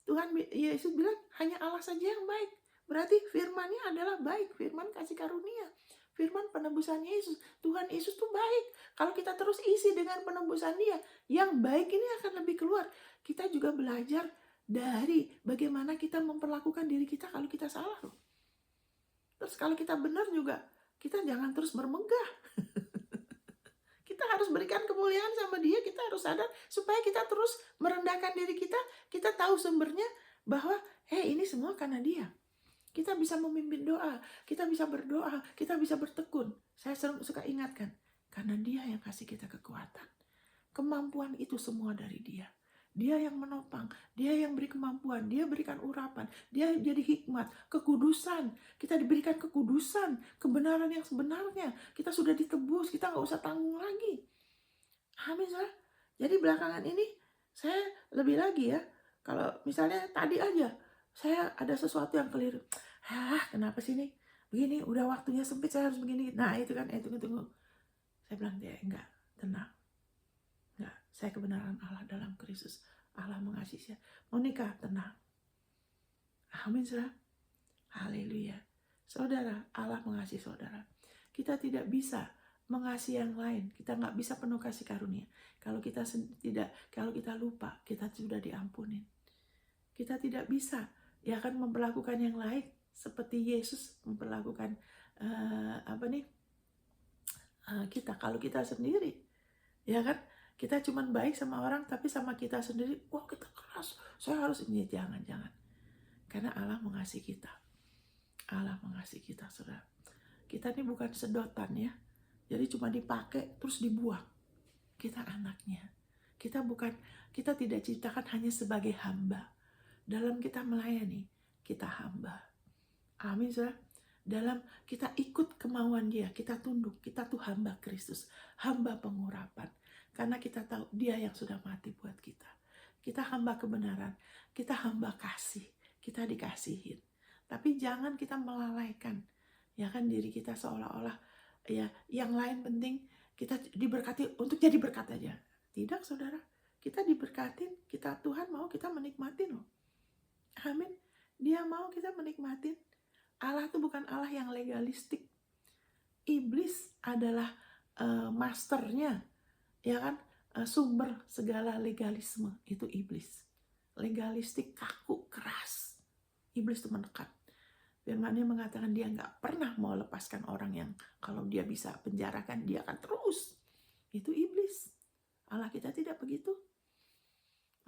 Tuhan Yesus bilang hanya Allah saja yang baik. Berarti firman-Nya adalah baik, firman kasih karunia, firman penebusan Yesus. Tuhan Yesus tuh baik. Kalau kita terus isi dengan penebusan Dia, yang baik ini akan lebih keluar. Kita juga belajar dari bagaimana kita memperlakukan diri kita kalau kita salah loh. Terus kalau kita benar juga, kita jangan terus bermegah. Kita harus berikan kemuliaan sama Dia. Kita harus sadar supaya kita terus merendahkan diri kita. Kita tahu sumbernya bahwa ini semua karena Dia. Kita bisa memimpin doa, kita bisa berdoa, kita bisa bertekun. Saya suka ingatkan, karena Dia yang kasih kita kekuatan. Kemampuan itu semua dari Dia. Dia yang menopang, Dia yang beri kemampuan, Dia berikan urapan, Dia jadi hikmat, kekudusan. Kita diberikan kekudusan, kebenaran yang sebenarnya. Kita sudah ditebus, kita nggak usah tanggung lagi. Amin, saudara. Jadi belakangan ini saya lebih lagi ya. Kalau misalnya tadi aja saya ada sesuatu yang keliru. Kenapa sih ini? Begini, udah waktunya sempit, saya harus begini. Nah, itu kan, tunggu. Saya bilang, dia enggak, tenang. Enggak, saya kebenaran Allah dalam Kristus. Allah mengasihi saya. Mau nikah, tenang. Amin, saudara. Haleluya. Saudara, Allah mengasihi saudara. Kita tidak bisa mengasihi yang lain. Kita nggak bisa penuh kasih karunia. Kalau kalau kita lupa, kita sudah diampunin. Kita tidak bisa ya kan memperlakukan yang lain seperti Yesus memperlakukan kita. Kalau kita sendiri, ya kan, kita cuman baik sama orang, tapi sama kita sendiri, wah kita keras, saya harus ini. Jangan. Karena Allah mengasihi kita. Allah mengasihi kita, saudara. Kita ini bukan sedotan ya. Jadi cuma dipakai terus dibuang. Kita anaknya. Kita tidak diciptakan hanya sebagai hamba. Dalam kita melayani, kita hamba. Amin, saudara. Dalam kita ikut kemauan Dia, kita tunduk, kita tuh hamba Kristus, hamba pengurapan. Karena kita tahu Dia yang sudah mati buat kita. Kita hamba kebenaran, kita hamba kasih, kita dikasihin. Tapi jangan kita melalaikan ya kan diri kita seolah-olah ya yang lain penting, kita diberkati untuk jadi berkat aja. Tidak, saudara. Kita diberkatin, Tuhan mau kita menikmatin loh. Amin. Dia mau kita menikmatin. Allah itu bukan Allah yang legalistik. Iblis adalah masternya, ya kan, sumber segala legalisme itu iblis. Legalistik, kaku, keras. Iblis itu menekan. Firman-Nya mengatakan dia nggak pernah mau lepaskan orang yang kalau dia bisa penjarakan, dia akan terus. Itu iblis. Allah kita tidak begitu.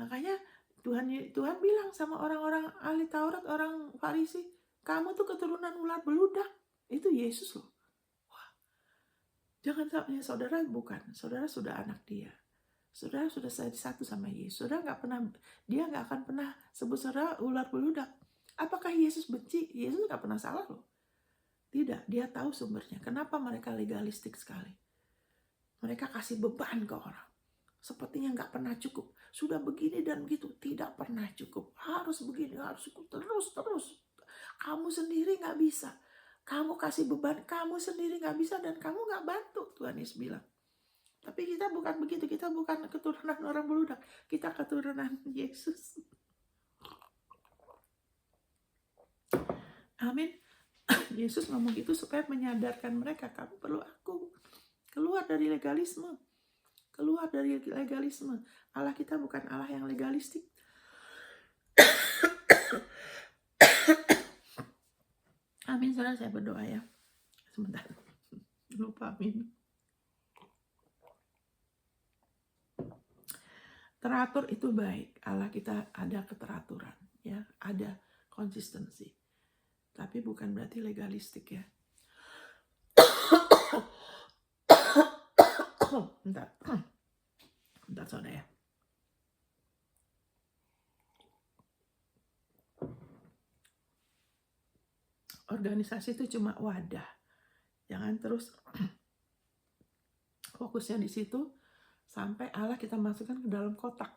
Makanya Tuhan bilang sama orang-orang ahli Taurat, orang Farisi, kamu tuh keturunan ular beludak. Itu Yesus loh. Wah, jangan sampai saudara bukan. Saudara sudah anak Dia. Saudara sudah satu sama Yesus. Dia nggak akan pernah sebut saudara ular beludak. Apakah Yesus benci? Yesus nggak pernah salah loh. Tidak, Dia tahu sumbernya. Kenapa mereka legalistik sekali? Mereka kasih beban ke orang. Sepertinya nggak pernah cukup. Sudah begini dan begitu. Tidak pernah cukup. Harus begini, harus cukup. Terus. Kamu sendiri nggak bisa. Kamu kasih beban, kamu sendiri nggak bisa dan kamu nggak bantu. Tuhan Yesus bilang. Tapi kita bukan begitu. Kita bukan keturunan orang beludak. Kita keturunan Yesus. Amin. Yesus ngomong gitu supaya menyadarkan mereka, kamu perlu aku. Keluar dari legalisme. Keluar dari legalisme. Allah kita bukan Allah yang legalistik. Amin, saudara, saya berdoa ya. Sebentar. Lupa amin. Teratur itu baik. Allah kita ada keteraturan, ya, ada konsistensi. Tapi bukan berarti legalistik ya. Bentar saudara ya. Organisasi itu cuma wadah. Jangan terus fokusnya di situ sampai Allah kita masukkan ke dalam kotak.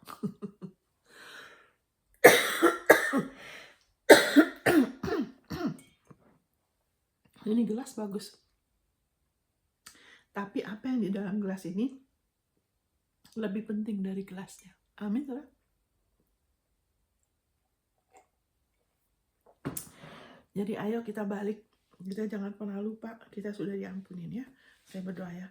Ini gelas bagus. Tapi apa yang di dalam gelas ini lebih penting dari gelasnya. Amin, saudara. Jadi ayo kita balik. Kita jangan pernah lupa kita sudah diampunin ya. Saya berdoa ya.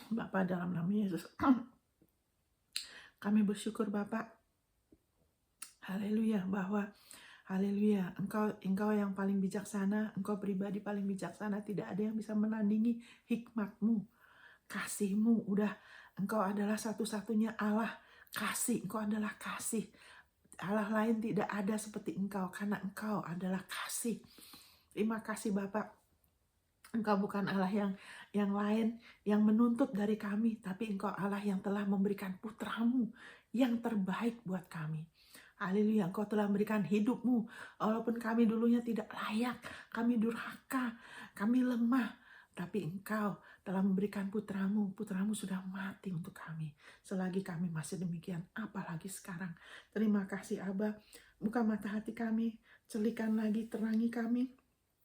Bapa, dalam nama Yesus, kami bersyukur Bapak. Haleluya, bahwa haleluya, Engkau yang paling bijaksana, Engkau pribadi paling bijaksana, tidak ada yang bisa menandingi hikmat-Mu, kasih-Mu. Engkau adalah satu-satunya Allah kasih, Engkau adalah kasih. Allah lain tidak ada seperti Engkau, karena Engkau adalah kasih. Terima kasih Bapak. Engkau bukan Allah yang lain yang menuntut dari kami, tapi Engkau Allah yang telah memberikan putra-Mu yang terbaik buat kami. Haleluya, Engkau telah memberikan hidup-Mu, walaupun kami dulunya tidak layak, kami durhaka, kami lemah, tapi Engkau telah memberikan putra-Mu. Putra-Mu sudah mati untuk kami. Selagi kami masih demikian, apalagi sekarang. Terima kasih Abah, buka mata hati kami, celikan lagi, terangi kami.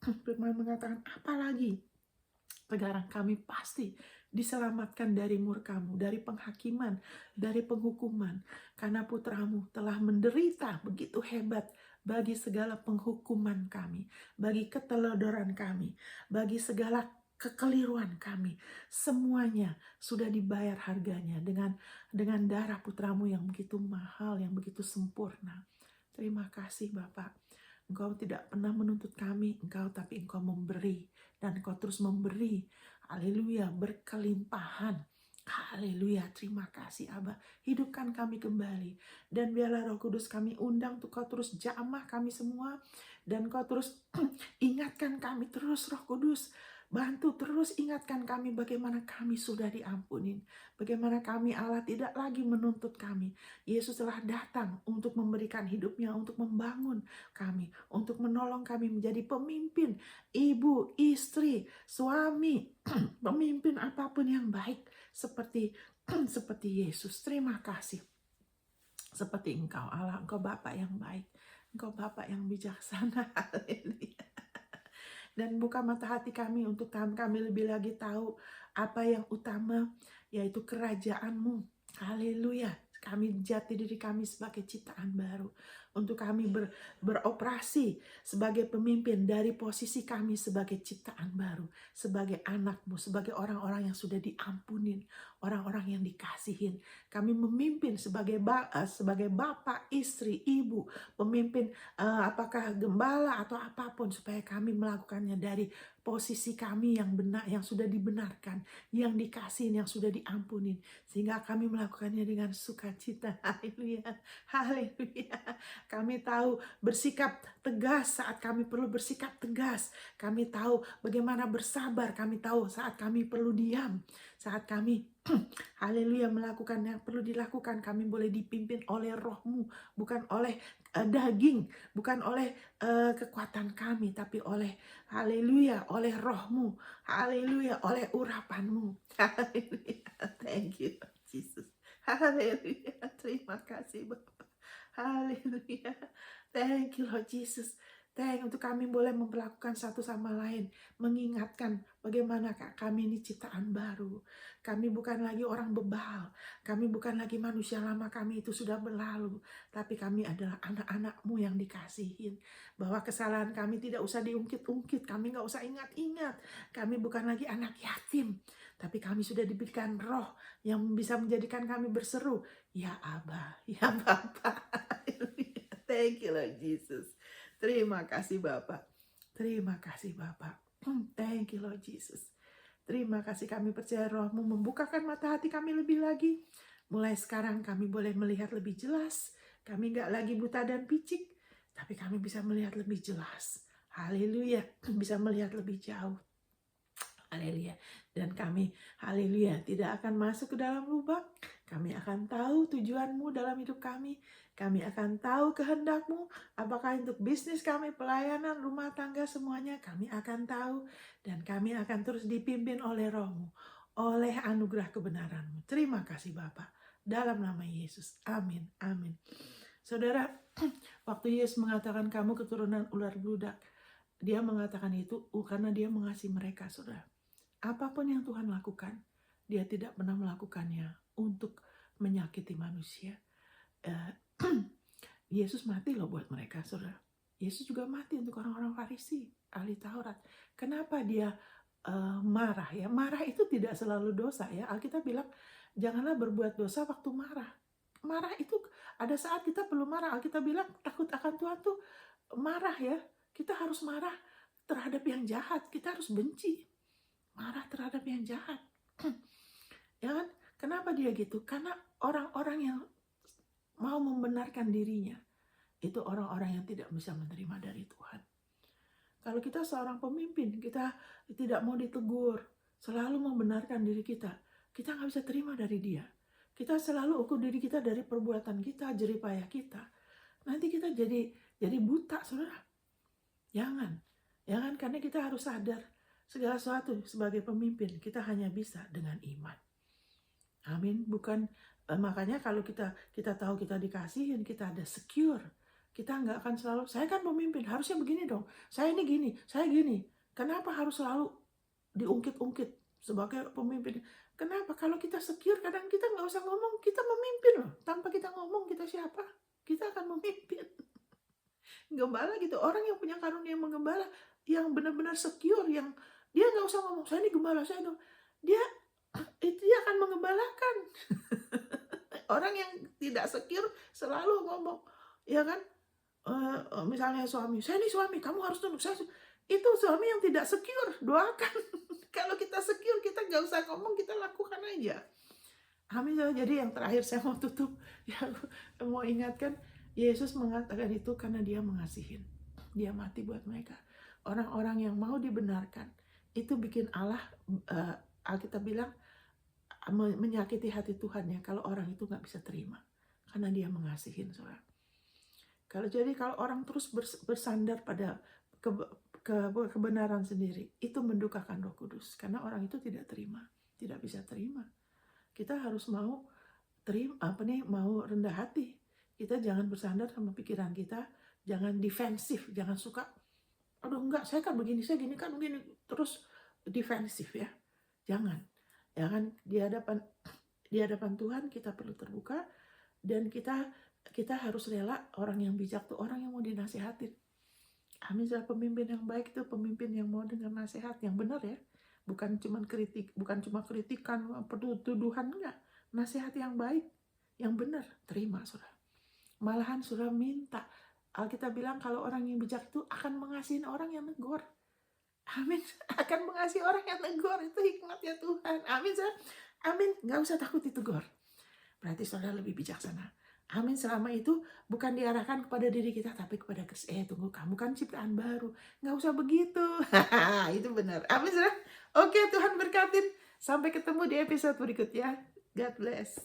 Firman mengatakan, apalagi sekarang kami pasti diselamatkan dari murka-Mu, dari penghakiman, dari penghukuman. Karena putra-Mu telah menderita begitu hebat bagi segala penghukuman kami, bagi keteledoran kami, bagi segala kekeliruan kami. Semuanya sudah dibayar harganya dengan darah putra-Mu yang begitu mahal, yang begitu sempurna. Terima kasih Bapak. Engkau tidak pernah menuntut kami, tapi Engkau memberi. Dan Engkau terus memberi. Haleluya, berkelimpahan. Haleluya, terima kasih Abah. Hidupkan kami kembali. Dan biarlah Roh Kudus kami undang untuk Kau terus jamah kami semua. Dan Kau terus ingatkan kami terus, Roh Kudus. Bantu terus ingatkan kami bagaimana kami sudah diampunin. Bagaimana kami, Allah, tidak lagi menuntut kami. Yesus telah datang untuk memberikan hidupnya, untuk membangun kami, untuk menolong kami menjadi pemimpin, ibu, istri, suami, pemimpin apapun yang baik seperti seperti Yesus. Terima kasih. Seperti Engkau Allah, Engkau Bapa yang baik, Engkau Bapa yang bijaksana. Haleluya. Dan buka mata hati kami untuk kami lebih lagi tahu apa yang utama, yaitu kerajaan-Mu. Haleluya. Kami jati diri kami sebagai ciptaan baru. Untuk kami beroperasi sebagai pemimpin dari posisi kami sebagai ciptaan baru. Sebagai anak-Mu, sebagai orang-orang yang sudah diampunin. Orang-orang yang dikasihin. Kami memimpin sebagai bapak, istri, ibu. Pemimpin apakah gembala atau apapun, supaya kami melakukannya dari posisi kami yang benar, yang sudah dibenarkan, yang dikasihin, yang sudah diampunin, sehingga kami melakukannya dengan sukacita. Haleluya, haleluya. Kami tahu bersikap tegas saat kami perlu bersikap tegas. Kami tahu bagaimana bersabar. Kami tahu saat kami perlu diam, saat kami haleluya melakukan yang perlu dilakukan. Kami boleh dipimpin oleh Roh-Mu, bukan oleh daging, bukan oleh kekuatan kami, tapi oleh haleluya, oleh Roh-Mu, haleluya, oleh urapan-Mu. Haleluya, thank you Jesus. Haleluya, terima kasih Bapak. Haleluya, thank you Lord Jesus. Thank untuk kami boleh memperlakukan satu sama lain, mengingatkan bagaimana kami ini ciptaan baru. Kami bukan lagi orang bebal, kami bukan lagi manusia lama, kami itu sudah berlalu. Tapi kami adalah anak-anak-Mu yang dikasihin. Bahwa kesalahan kami tidak usah diungkit-ungkit, kami nggak usah ingat-ingat. Kami bukan lagi anak yatim, tapi kami sudah diberikan Roh yang bisa menjadikan kami berseru, ya Abah, ya Bapa. Thank you Lord Jesus. Terima kasih Bapak. Terima kasih Bapak. Thank you Lord Jesus. Terima kasih, kami percaya Roh-Mu membukakan mata hati kami lebih lagi. Mulai sekarang kami boleh melihat lebih jelas. Kami nggak lagi buta dan picik, tapi kami bisa melihat lebih jelas. Haleluya, bisa melihat lebih jauh. Haleluya. Dan kami, haleluya, tidak akan masuk ke dalam lubang. Kami akan tahu tujuan-Mu dalam hidup kami. Kami akan tahu kehendak-Mu. Apakah untuk bisnis kami, pelayanan, rumah tangga, semuanya kami akan tahu. Dan kami akan terus dipimpin oleh Roh-Mu, oleh anugerah kebenaran-Mu. Terima kasih Bapak. Dalam nama Yesus. Amin. Amin. Saudara, waktu Yesus mengatakan kamu keturunan ular beludak, Dia mengatakan itu karena Dia mengasihi mereka, saudara. Apapun yang Tuhan lakukan, Dia tidak pernah melakukannya untuk menyakiti manusia. Yesus mati loh buat mereka, saudara. Yesus juga mati untuk orang-orang Farisi, ahli Taurat. Kenapa Dia marah ya? Marah itu tidak selalu dosa ya. Alkitab bilang janganlah berbuat dosa waktu marah. Marah itu ada saat kita perlu marah. Alkitab bilang takut akan Tuhan tuh marah ya. Kita harus marah terhadap yang jahat. Kita harus benci. Marah terhadap yang jahat. Ya kan? Kenapa dia gitu? Karena orang-orang yang mau membenarkan dirinya, itu orang-orang yang tidak bisa menerima dari Tuhan. Kalau kita seorang pemimpin, kita tidak mau ditegur, selalu membenarkan diri kita nggak bisa terima dari dia. Kita selalu ukur diri kita dari perbuatan kita, jeripayah kita. Nanti kita jadi buta, saudara. Jangan, karena kita harus sadar segala sesuatu sebagai pemimpin kita hanya bisa dengan iman. Amin. Bukan makanya kalau kita tahu kita dikasihin, kita ada secure. Kita nggak akan selalu, saya kan pemimpin, harusnya begini dong. Saya ini gini, saya gini. Kenapa harus selalu diungkit-ungkit? sebagai pemimpin. Kenapa? Kalau kita secure, kadang kita nggak usah ngomong, kita memimpin loh. Tanpa kita ngomong, kita siapa? Kita akan memimpin. Gembala gitu, orang yang punya karunia menggembala, yang benar-benar secure, yang dia nggak usah ngomong, saya ini gembala, saya ini. Dia itu dia akan menggembalakan. Orang yang tidak secure selalu ngomong, ya kan? Misalnya suami, saya ini suami, kamu harus tunduk. Itu suami yang tidak secure, doakan. Kalau kita secure, kita nggak usah ngomong, kita lakukan aja. Amin. Jadi yang terakhir saya mau tutup, yang mau ingatkan, Yesus mengatakan itu karena dia mengasihin. Dia mati buat mereka. Orang-orang yang mau dibenarkan, itu bikin Allah, Alkitab bilang, menyakiti hati Tuhan ya, kalau orang itu nggak bisa terima. Karena dia mengasihin, saudara. Kalau orang terus bersandar pada kebenaran sendiri, itu mendukakan Roh Kudus. Karena orang itu tidak terima, tidak bisa terima. Kita harus mau mau rendah hati. Kita jangan bersandar sama pikiran kita, jangan defensif, jangan suka, aduh enggak, saya kan begini, saya gini kan begini, terus defensif ya. Jangan di hadapan Tuhan kita perlu terbuka, dan kita harus rela. Orang yang bijak tuh orang yang mau dinasihatin. Amin. Pemimpin yang baik itu pemimpin yang mau dengar nasihat yang benar ya. Bukan cuma kritikan, tuduhan, enggak. Nasihat yang baik, yang benar, terima, saudara. Malahan saudara minta. Alkitab bilang kalau orang yang bijak itu akan mengasihi orang yang negor. Amin. Akan mengasihi orang yang negor. Itu hikmatnya Tuhan. Amin, saudara. Amin. Nggak usah takut ditegur. Berarti saudara lebih bijaksana. Amin. Selama itu bukan diarahkan kepada diri kita, tapi kepada Kristus. Tunggu, kamu kan ciptaan baru. Nggak usah begitu. Itu benar. Amin, saudara. Oke, Tuhan berkatin. Sampai ketemu di episode berikutnya. God bless.